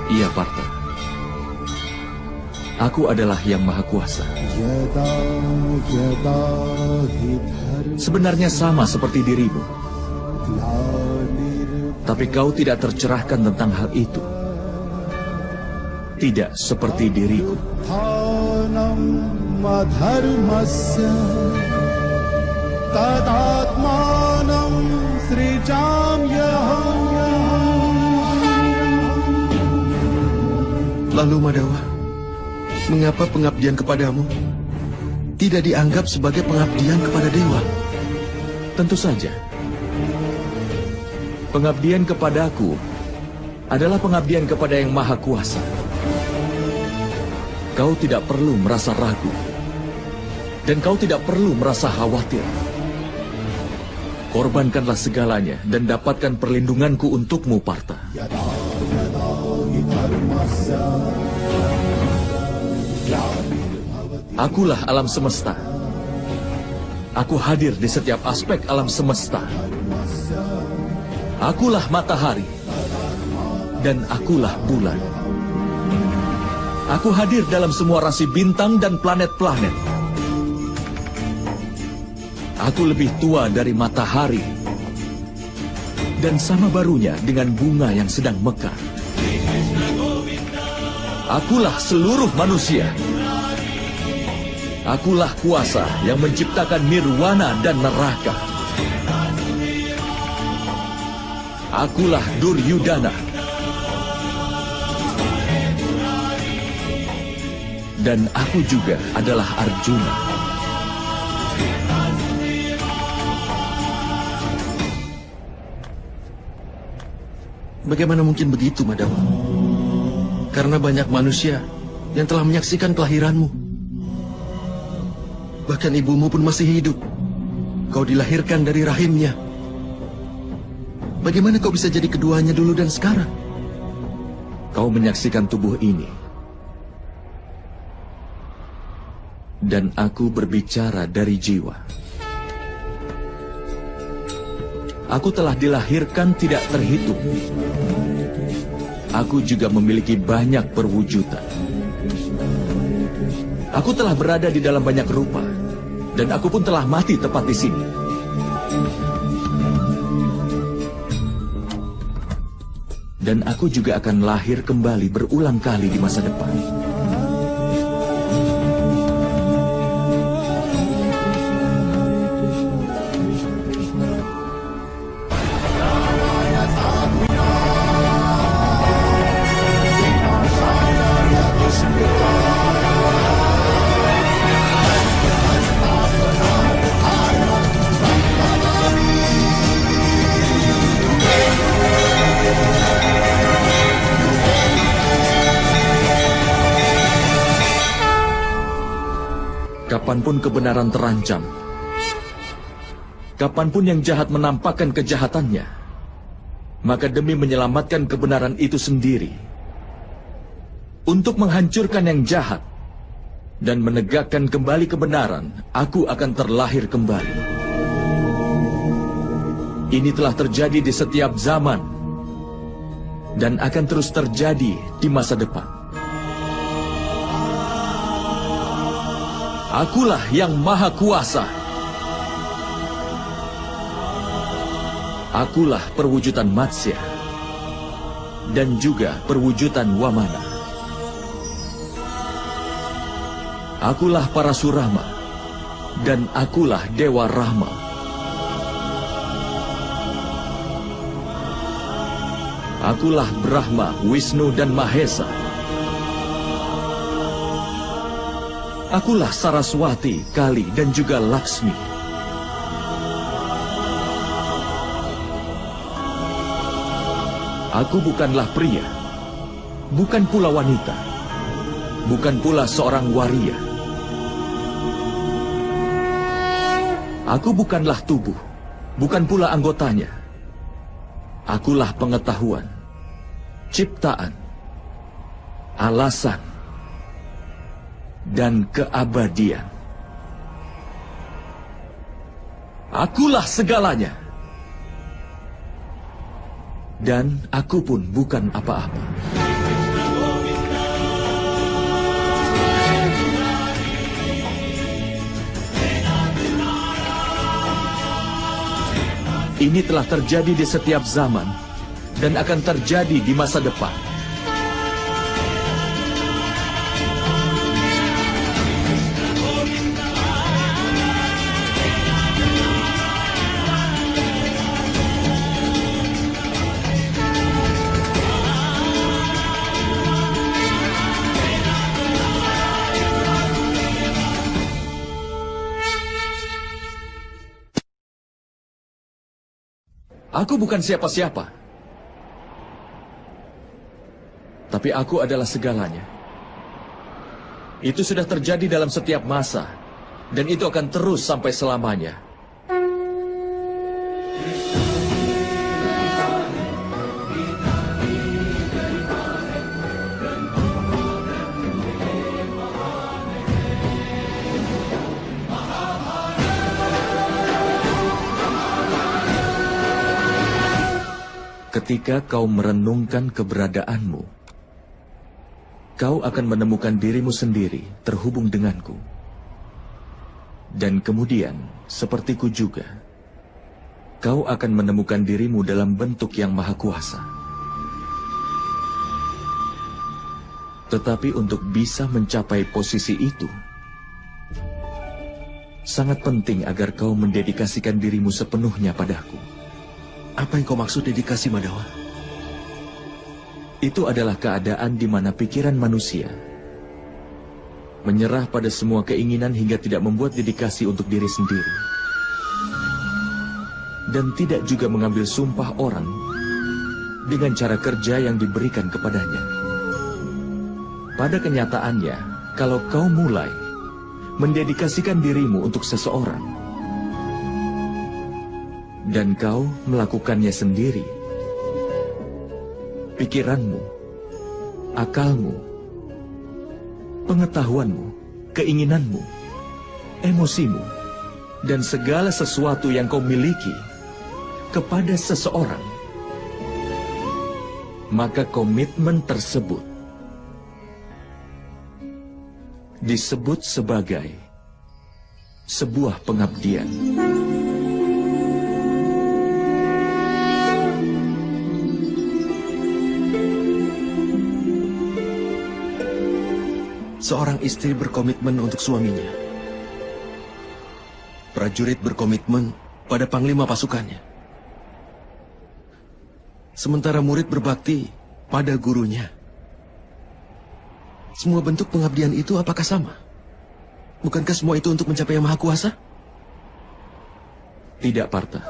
Iya, Partha. Aku adalah Yang Maha Kuasa. Sebenarnya sama seperti dirimu. Tapi kau tidak tercerahkan tentang hal itu. Tidak seperti diriku. Lalu, Madawa, mengapa pengabdian kepadamu tidak dianggap sebagai pengabdian kepada dewa? Tentu saja. Pengabdian kepadaku adalah pengabdian kepada Yang Maha Kuasa. Kau tidak perlu merasa ragu. Dan kau tidak perlu merasa khawatir. Korbankanlah segalanya dan dapatkan perlindunganku untukmu, Partha. Akulah alam semesta. Aku hadir di setiap aspek alam semesta. Akulah matahari. dan akulah bulan. Aku hadir dalam semua rasi bintang dan planet-planet. Aku lebih tua dari matahari, dan sama barunya dengan bunga yang sedang mekar. Akulah seluruh manusia. Akulah kuasa yang menciptakan nirwana dan neraka. Akulah Duryudana. Dan aku juga adalah Arjuna. Bagaimana mungkin begitu, Madama? Karena banyak manusia yang telah menyaksikan kelahiranmu. Bahkan ibumu pun masih hidup. Kau dilahirkan dari rahimnya. Bagaimana kau bisa jadi keduanya dulu dan sekarang? Kau menyaksikan tubuh ini. Dan aku berbicara dari jiwa. Aku telah dilahirkan tidak terhitung. Aku juga memiliki banyak perwujudan. Aku telah berada di dalam banyak rupa, dan aku pun telah mati tepat di sini. Dan aku juga akan lahir kembali berulang kali di masa depan. Kapanpun kebenaran terancam, kapanpun yang jahat menampakkan kejahatannya, maka demi menyelamatkan kebenaran itu sendiri, untuk menghancurkan yang jahat dan menegakkan kembali kebenaran, aku akan terlahir kembali. Ini telah terjadi di setiap zaman dan akan terus terjadi di masa depan. Akulah yang maha kuasa. Akulah perwujudan Matsya dan juga perwujudan Wamana. Akulah Parasurama dan akulah Dewa Rahma. Akulah Brahma, Wisnu dan Mahesa. Akulah Saraswati, Kali, dan juga Laksmi. Aku bukanlah pria, bukan pula wanita, bukan pula seorang waria. Aku bukanlah tubuh, bukan pula anggotanya. Akulah pengetahuan, ciptaan, alasan, dan keabadian. Akulah segalanya. Dan aku pun bukan apa-apa. Ini telah terjadi di setiap zaman dan akan terjadi di masa depan. Aku bukan siapa-siapa, tapi aku adalah segalanya. Itu sudah terjadi dalam setiap masa, dan itu akan terus sampai selamanya. Ketika kau merenungkan keberadaanmu, kau akan menemukan dirimu sendiri terhubung denganku. Dan kemudian, sepertiku juga, kau akan menemukan dirimu dalam bentuk yang maha kuasa. Tetapi untuk bisa mencapai posisi itu, sangat penting agar kau mendedikasikan dirimu sepenuhnya padaku. Apa yang kau maksud dedikasi, Madawa? Itu adalah keadaan di mana pikiran manusia menyerah pada semua keinginan hingga tidak membuat dedikasi untuk diri sendiri. Dan tidak juga mengambil sumpah orang dengan cara kerja yang diberikan kepadanya. Pada kenyataannya, kalau kau mulai mendedikasikan dirimu untuk seseorang, dan kau melakukannya sendiri, pikiranmu, akalmu, pengetahuanmu, keinginanmu, emosimu, dan segala sesuatu yang kau miliki kepada seseorang, maka komitmen tersebut disebut sebagai sebuah pengabdian. Seorang istri berkomitmen untuk suaminya. Prajurit berkomitmen pada panglima pasukannya. Sementara murid berbakti pada gurunya. Semua bentuk pengabdian itu apakah sama? Bukankah semua itu untuk mencapai yang maha kuasa? Tidak, Partha.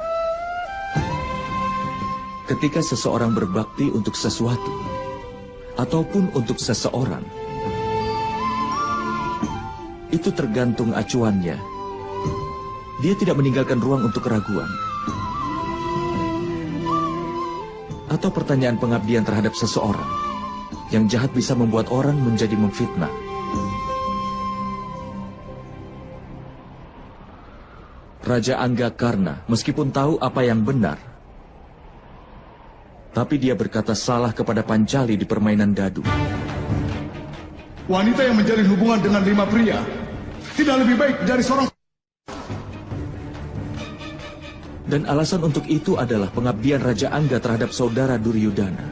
Ketika seseorang berbakti untuk sesuatu, ataupun untuk seseorang, itu tergantung acuannya. Dia tidak meninggalkan ruang untuk keraguan. Atau pertanyaan pengabdian terhadap seseorang. Yang jahat bisa membuat orang menjadi memfitnah. Raja Anggakarna, meskipun tahu apa yang benar, tapi dia berkata salah kepada Pancali di permainan dadu. Wanita yang menjalin hubungan dengan 5 pria tidak lebih baik dari seorang. Dan alasan untuk itu adalah pengabdian Raja Angga terhadap saudara Duryudana.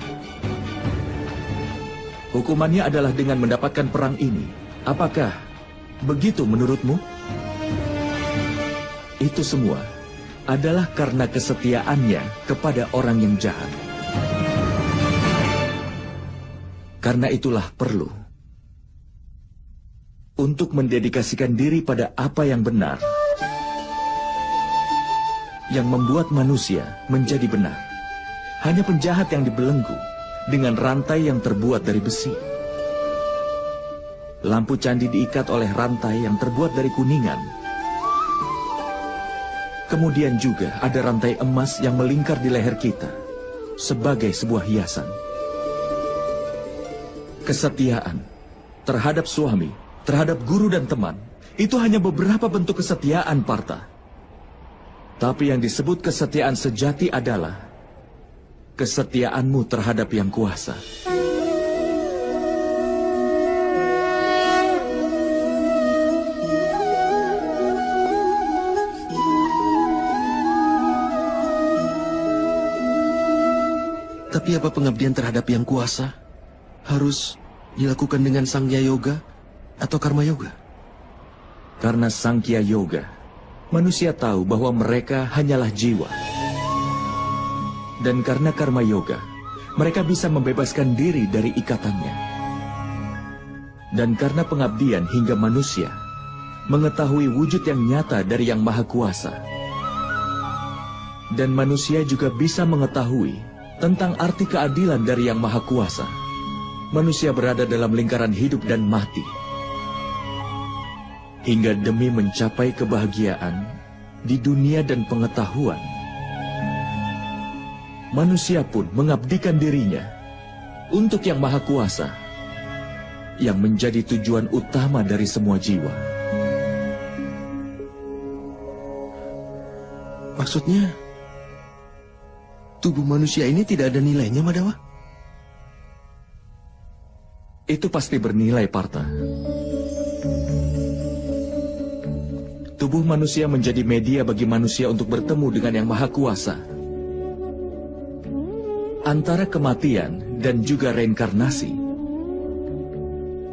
Hukumannya adalah dengan mendapatkan perang ini. Apakah begitu menurutmu? Itu semua adalah karena kesetiaannya kepada orang yang jahat. Karena itulah perlu untuk mendedikasikan diri pada apa yang benar, yang membuat manusia menjadi benar. Hanya penjahat yang dibelenggu dengan rantai yang terbuat dari besi. Lampu candi diikat oleh rantai yang terbuat dari kuningan. Kemudian juga ada rantai emas yang melingkar di leher kita sebagai sebuah hiasan. Kesetiaan terhadap suami, terhadap guru dan teman, itu hanya beberapa bentuk kesetiaan, Partha. Tapi yang disebut kesetiaan sejati adalah kesetiaanmu terhadap yang kuasa. Tapi apa pengabdian terhadap yang kuasa harus dilakukan dengan Sangya Yoga atau Karma Yoga? Karena Sankhya Yoga, manusia tahu bahwa mereka hanyalah jiwa. Dan karena Karma Yoga, mereka bisa membebaskan diri dari ikatannya. Dan karena pengabdian hingga manusia mengetahui wujud yang nyata dari Yang Maha Kuasa. Dan manusia juga bisa mengetahui tentang arti keadilan dari Yang Maha Kuasa. Manusia berada dalam lingkaran hidup dan mati. Hingga demi mencapai kebahagiaan di dunia dan pengetahuan, manusia pun mengabdikan dirinya untuk Yang Maha Kuasa, yang menjadi tujuan utama dari semua jiwa. Maksudnya, tubuh manusia ini tidak ada nilainya, Madawa? Itu pasti bernilai, Partha. Tubuh manusia menjadi media bagi manusia untuk bertemu dengan Yang Maha Kuasa. Antara kematian dan juga reinkarnasi,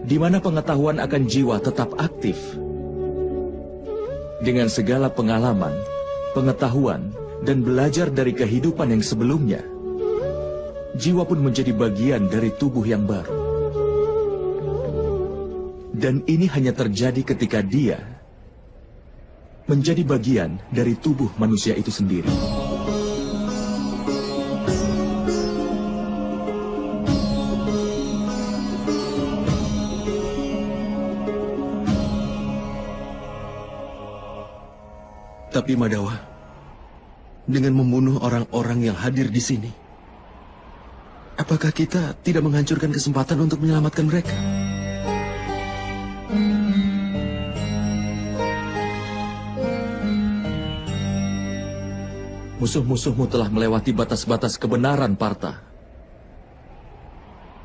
di mana pengetahuan akan jiwa tetap aktif. Dengan segala pengalaman, pengetahuan, dan belajar dari kehidupan yang sebelumnya, jiwa pun menjadi bagian dari tubuh yang baru. Dan ini hanya terjadi ketika dia menjadi bagian dari tubuh manusia itu sendiri. Tapi Madawa, dengan membunuh orang-orang yang hadir di sini, apakah kita tidak menghancurkan kesempatan untuk menyelamatkan mereka? Musuh-musuhmu telah melewati batas-batas kebenaran, Partha.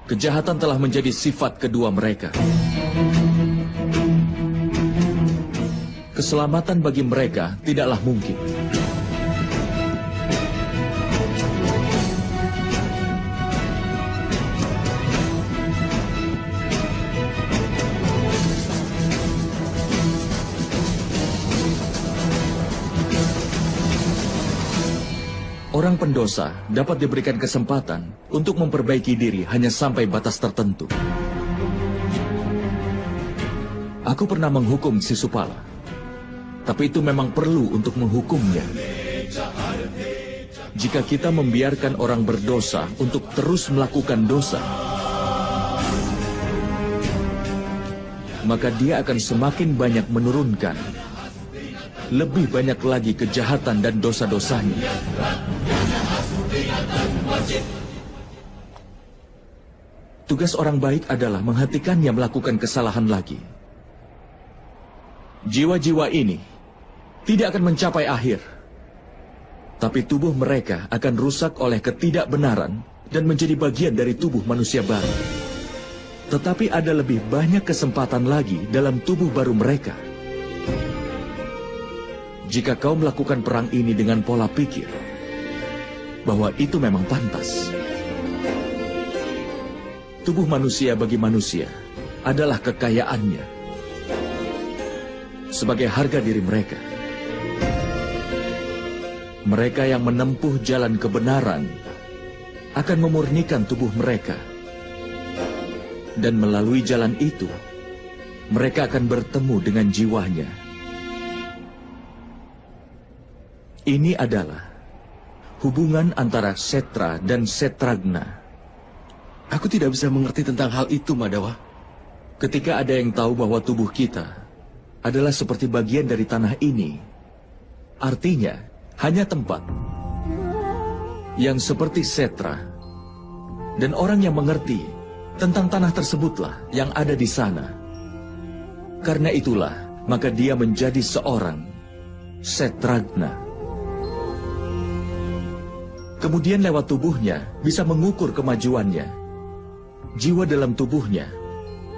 Kejahatan telah menjadi sifat kedua mereka. Keselamatan bagi mereka tidaklah mungkin. Orang pendosa dapat diberikan kesempatan untuk memperbaiki diri hanya sampai batas tertentu. Aku pernah menghukum Sisupala, tapi itu memang perlu untuk menghukumnya. Jika kita membiarkan orang berdosa untuk terus melakukan dosa, maka dia akan semakin banyak menurunkan lebih banyak lagi kejahatan dan dosa-dosanya. Tugas orang baik adalah menghentikannya melakukan kesalahan lagi. Jiwa-jiwa ini tidak akan mencapai akhir, tapi tubuh mereka akan rusak oleh ketidakbenaran dan menjadi bagian dari tubuh manusia baru. Tetapi ada lebih banyak kesempatan lagi dalam tubuh baru mereka. Jika kau melakukan perang ini dengan pola pikir bahwa itu memang pantas, tubuh manusia bagi manusia adalah kekayaannya sebagai harga diri mereka. Mereka yang menempuh jalan kebenaran akan memurnikan tubuh mereka, dan melalui jalan itu mereka akan bertemu dengan jiwanya. Ini adalah hubungan antara Setra dan Setragna. Aku tidak bisa mengerti tentang hal itu, Madawa. Ketika ada yang tahu bahwa tubuh kita adalah seperti bagian dari tanah ini, artinya hanya tempat yang seperti Setra, dan orang yang mengerti tentang tanah tersebutlah yang ada di sana. Karena itulah, maka dia menjadi seorang Setragna. Kemudian lewat tubuhnya bisa mengukur kemajuannya. Jiwa dalam tubuhnya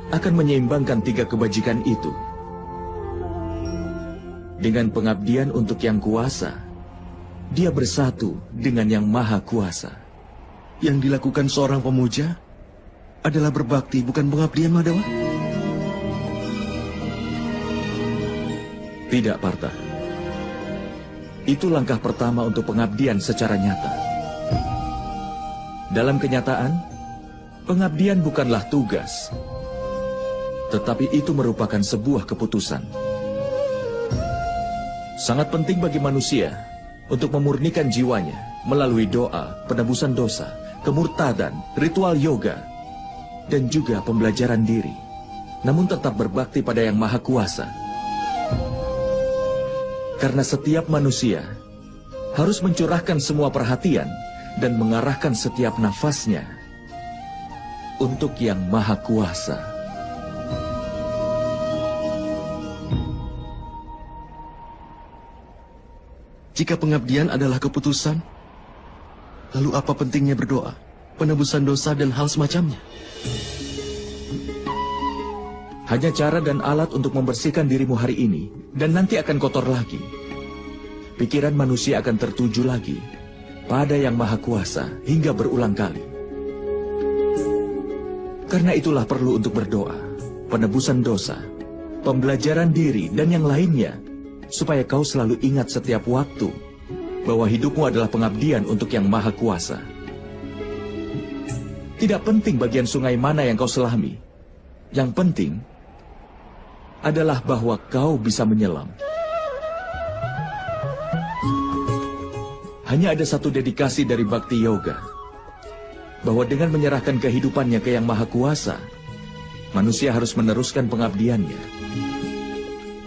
akan menyeimbangkan 3 kebajikan itu. Dengan pengabdian untuk Yang Kuasa, dia bersatu dengan Yang Maha Kuasa. Yang dilakukan seorang pemuja adalah berbakti, bukan pengabdian, Madawa? Tidak, Partha. Itu langkah pertama untuk pengabdian secara nyata. Dalam kenyataan, pengabdian bukanlah tugas, tetapi itu merupakan sebuah keputusan. Sangat penting bagi manusia untuk memurnikan jiwanya melalui doa, penebusan dosa, kemurtadan, ritual yoga, dan juga pembelajaran diri, namun tetap berbakti pada Yang Maha Kuasa. Karena setiap manusia harus mencurahkan semua perhatian dan mengarahkan setiap nafasnya untuk Yang Maha Kuasa. Jika pengabdian adalah keputusan, Lalu apa pentingnya berdoa, penebusan dosa dan hal semacamnya? Hanya cara dan alat untuk membersihkan dirimu hari ini, dan nanti akan kotor lagi. Pikiran manusia akan tertuju lagi pada Yang Maha Kuasa hingga berulang kali. Karena itulah perlu untuk berdoa, penebusan dosa, pembelajaran diri, dan yang lainnya, supaya kau selalu ingat setiap waktu bahwa hidupmu adalah pengabdian untuk Yang Maha Kuasa. Tidak penting bagian sungai mana yang kau selami. Yang penting adalah bahwa kau bisa menyelam. Hanya ada satu dedikasi dari Bhakti Yoga, bahwa dengan menyerahkan kehidupannya ke Yang Maha Kuasa, manusia harus meneruskan pengabdiannya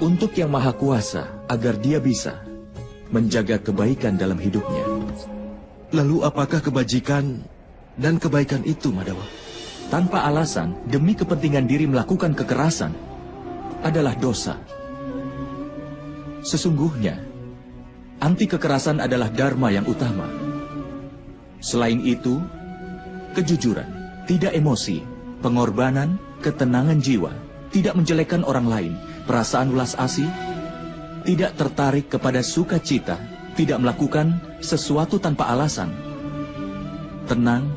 untuk Yang Maha Kuasa agar dia bisa menjaga kebaikan dalam hidupnya. Lalu apakah kebajikan dan kebaikan itu, Madawa? Tanpa alasan, demi kepentingan diri melakukan kekerasan adalah dosa. Sesungguhnya, anti kekerasan adalah dharma yang utama. Selain itu, kejujuran, tidak emosi, pengorbanan, ketenangan jiwa, tidak menjelekkan orang lain, perasaan welas asih, tidak tertarik kepada sukacita, tidak melakukan sesuatu tanpa alasan, tenang,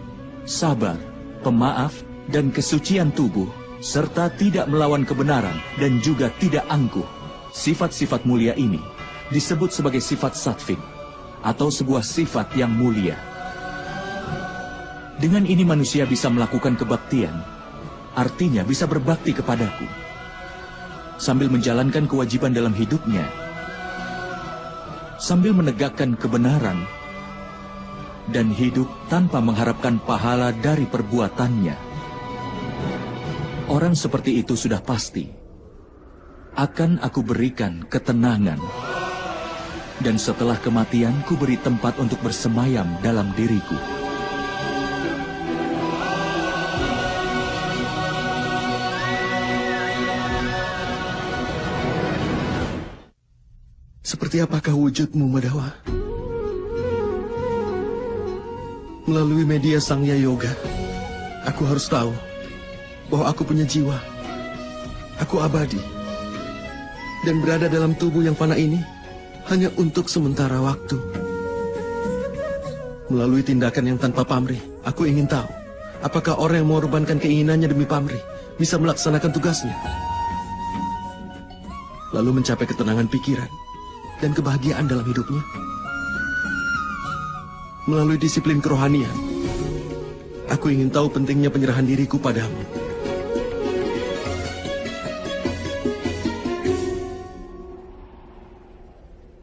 sabar, pemaaf, dan kesucian tubuh, serta tidak melawan kebenaran dan juga tidak angkuh. Sifat-sifat mulia ini disebut sebagai sifat sattvik, atau sebuah sifat yang mulia. Dengan ini manusia bisa melakukan kebaktian, artinya bisa berbakti kepadaku, sambil menjalankan kewajiban dalam hidupnya, sambil menegakkan kebenaran, dan hidup tanpa mengharapkan pahala dari perbuatannya. Orang seperti itu sudah pasti akan aku berikan ketenangan. Dan setelah kematian, ku beri tempat untuk bersemayam dalam diriku. Seperti apakah wujudmu, Madawa? Melalui media Sangya Yoga, aku harus tahu bahwa aku punya jiwa. Aku abadi. Dan berada dalam tubuh yang fana ini hanya untuk sementara waktu. Melalui tindakan yang tanpa pamrih, aku ingin tahu apakah orang yang mengorbankan keinginannya demi pamrih bisa melaksanakan tugasnya, lalu mencapai ketenangan pikiran dan kebahagiaan dalam hidupnya. Melalui disiplin kerohanian, aku ingin tahu pentingnya penyerahan diriku padamu.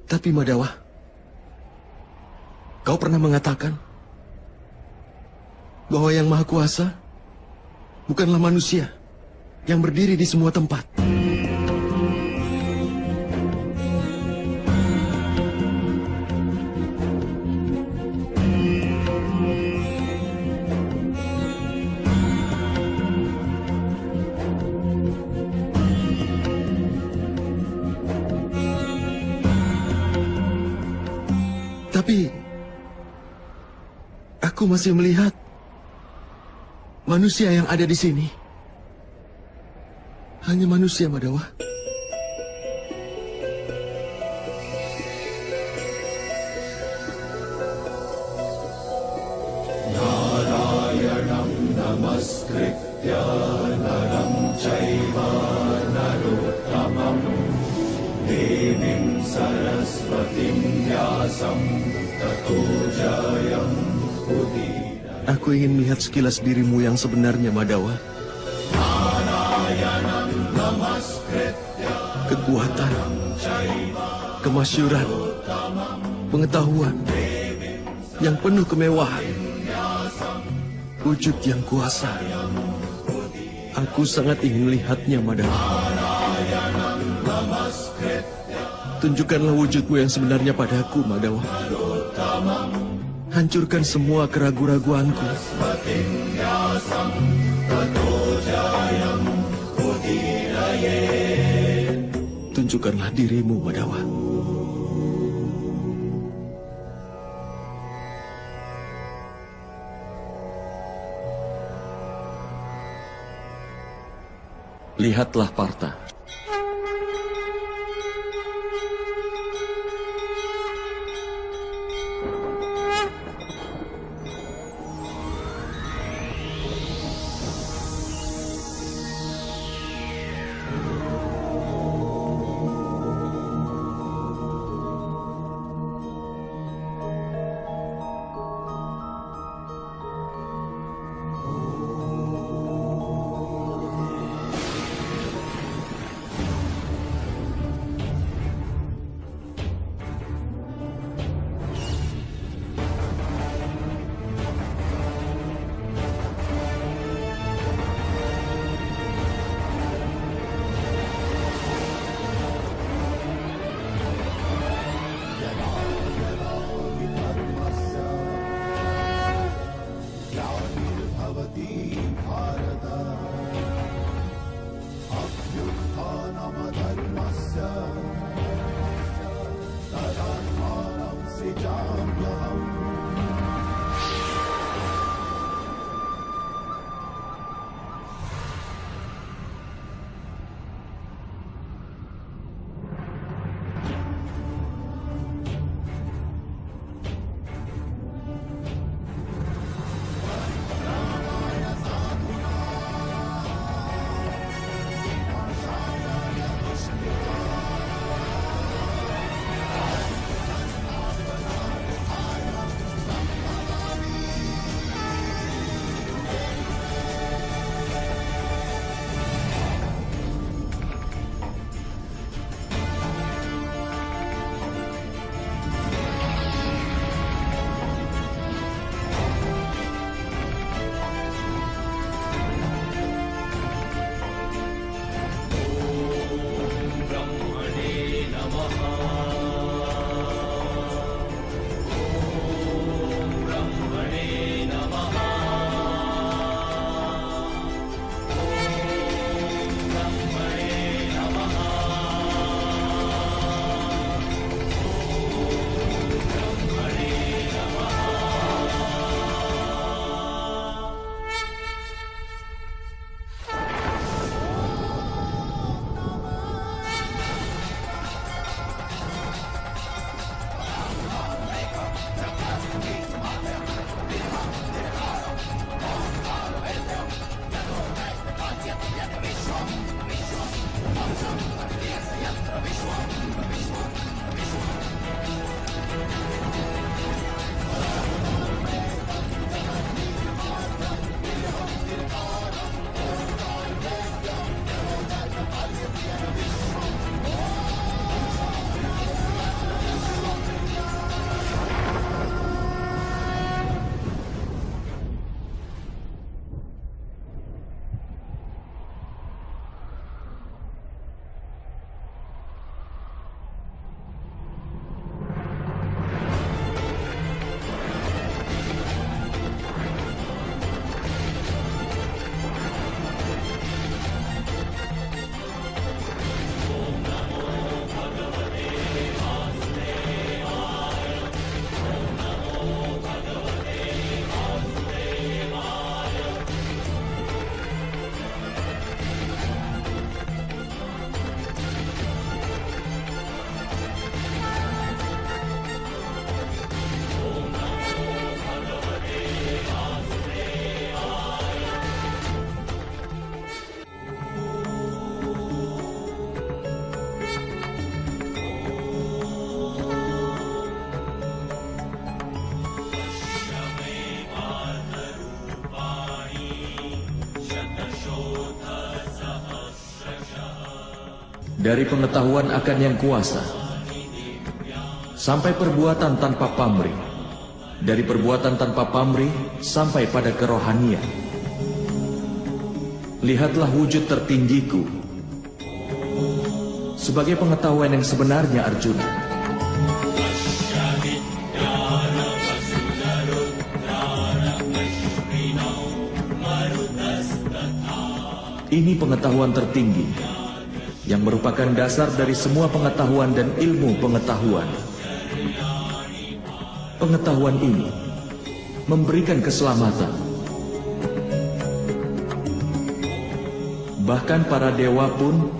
Tapi Madawa, kau pernah mengatakan bahwa Yang Maha Kuasa bukanlah manusia yang berdiri di semua tempat. Tapi aku masih melihat manusia yang ada di sini. Hanya manusia, Madawa. Narayanam namaskritya naram chaiva narottamam devim saraswatim vyasam tato jayam udira. Aku ingin melihat sekilas dirimu yang sebenarnya, Madawa. Kekuatan, kemasyuran, pengetahuan yang penuh kemewahan, wujud yang kuasa. Aku sangat ingin melihatnya, Madawa. Tunjukkanlah wujudmu yang sebenarnya padaku, Madawa. Hancurkan semua keraguan-raguanku. Tunjukkanlah dirimu, Madawa. Lihatlah Partha. Dari pengetahuan akan Yang Kuasa sampai perbuatan tanpa pamrih, dari perbuatan tanpa pamrih sampai pada kerohanian. Lihatlah wujud tertinggiku sebagai pengetahuan yang sebenarnya, Arjuna. Ini pengetahuan tertinggi yang merupakan dasar dari semua pengetahuan dan ilmu pengetahuan. Pengetahuan ini memberikan keselamatan. Bahkan para dewa pun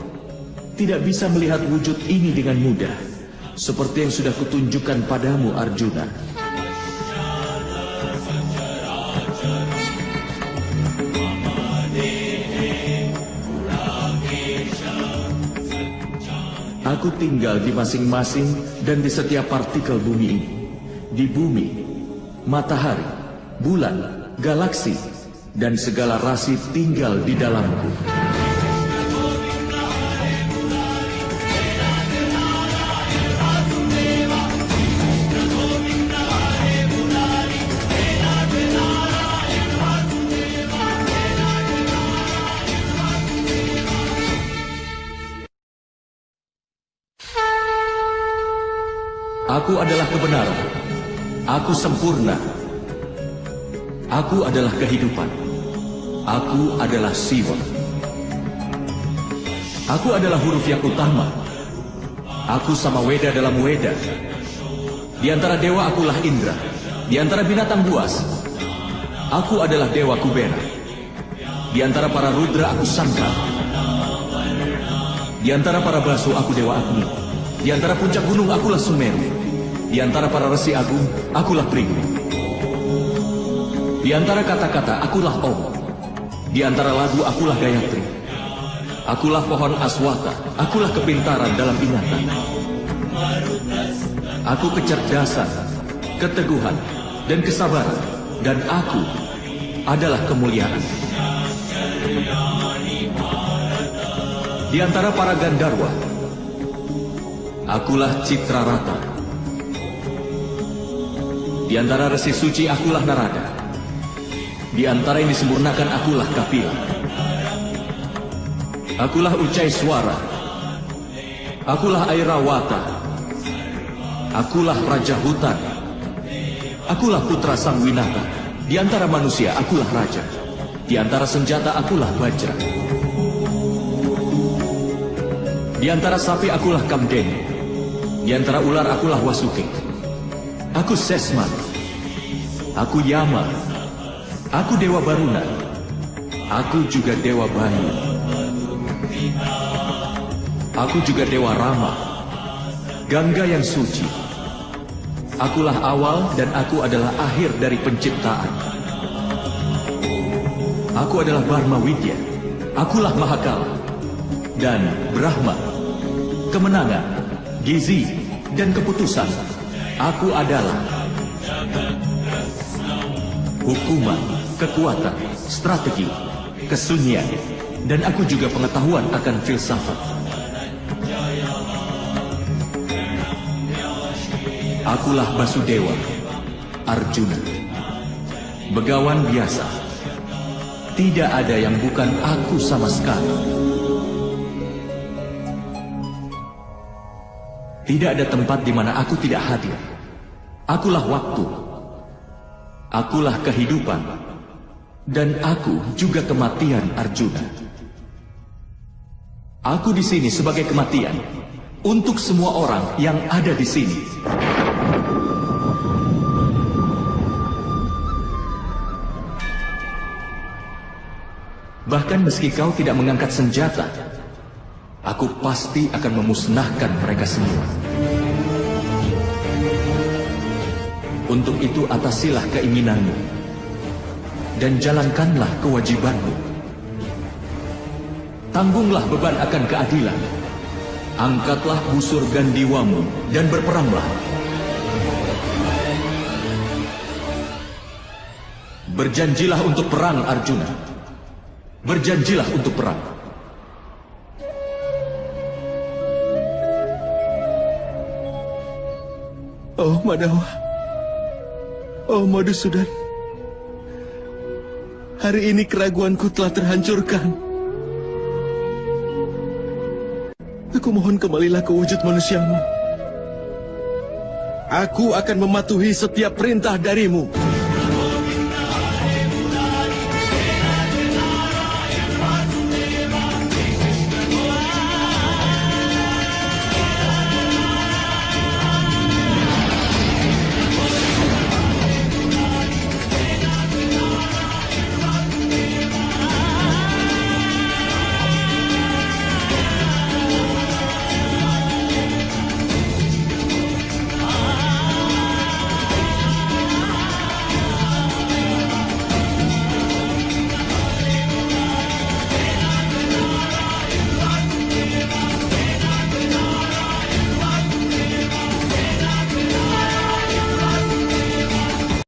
tidak bisa melihat wujud ini dengan mudah, seperti yang sudah kutunjukkan padamu, Arjuna. Aku tinggal di masing-masing dan di setiap partikel bumi ini. Di bumi, matahari, bulan, galaksi, dan segala rasi tinggal di dalamku. Aku adalah kebenaran. Aku sempurna. Aku adalah kehidupan. Aku adalah Siwa. Aku adalah huruf yang utama. Aku sama Weda dalam Weda. Di antara dewa akulah Indra. Di antara binatang buas, aku adalah Dewa Kubera. Di antara para Rudra aku Sangkar. Di antara para Basu aku Dewa Agni. Di antara puncak gunung akulah Sumeru. Di antara para resi agung akulah Pringgu. Di antara kata-kata akulah Om. Di antara lagu akulah Gayatri. Akulah pohon aswata. Akulah kepintaran dalam ingatan. Aku kecerdasan, keteguhan, dan kesabaran. Dan aku adalah kemuliaan. Di antara para Gandarwa, akulah Citrarata. Di antara resi suci akulah Narada. Di antara yang disempurnakan akulah Kapila. Akulah Ucai Suara. Akulah Airawata. Akulah Raja Hutan. Akulah putra Sang Winata. Di antara manusia akulah raja. Di antara senjata akulah Bajra. Di antara sapi akulah Kamdeni. Di antara ular akulah Wasuke. Aku Sesman. Aku Yama. Aku Dewa Baruna. Aku juga Dewa Bayu. Aku juga Dewa Rama. Gangga yang suci. Akulah awal dan aku adalah akhir dari penciptaan. Aku adalah Barma Widya. Akulah Mahakala. Dan Brahma. Kemenangan, gizi, dan keputusan. Aku adalah hukuman, kekuatan, strategi, kesunyian, dan aku juga pengetahuan akan filsafat. Akulah Basudewa, Arjuna. Begawan biasa. Tidak ada yang bukan aku sama sekali. Tidak ada tempat di mana aku tidak hadir. Akulah waktu. Akulah kehidupan. Dan aku juga kematian, Arjuna. Aku di sini sebagai kematian untuk semua orang yang ada di sini. Bahkan meski kau tidak mengangkat senjata, aku pasti akan memusnahkan mereka semua. Untuk itu atasilah keinginanmu dan jalankanlah kewajibanmu. Tanggunglah beban akan keadilan. Angkatlah busur gandiwamu dan berperanglah. Berjanjilah untuk perang, Arjuna. Berjanjilah untuk perang. Oh Madawa, oh Madhusudan, hari ini keraguanku telah terhancurkan. Aku mohon kembalilah ke wujud manusiamu. Aku akan mematuhi setiap perintah darimu.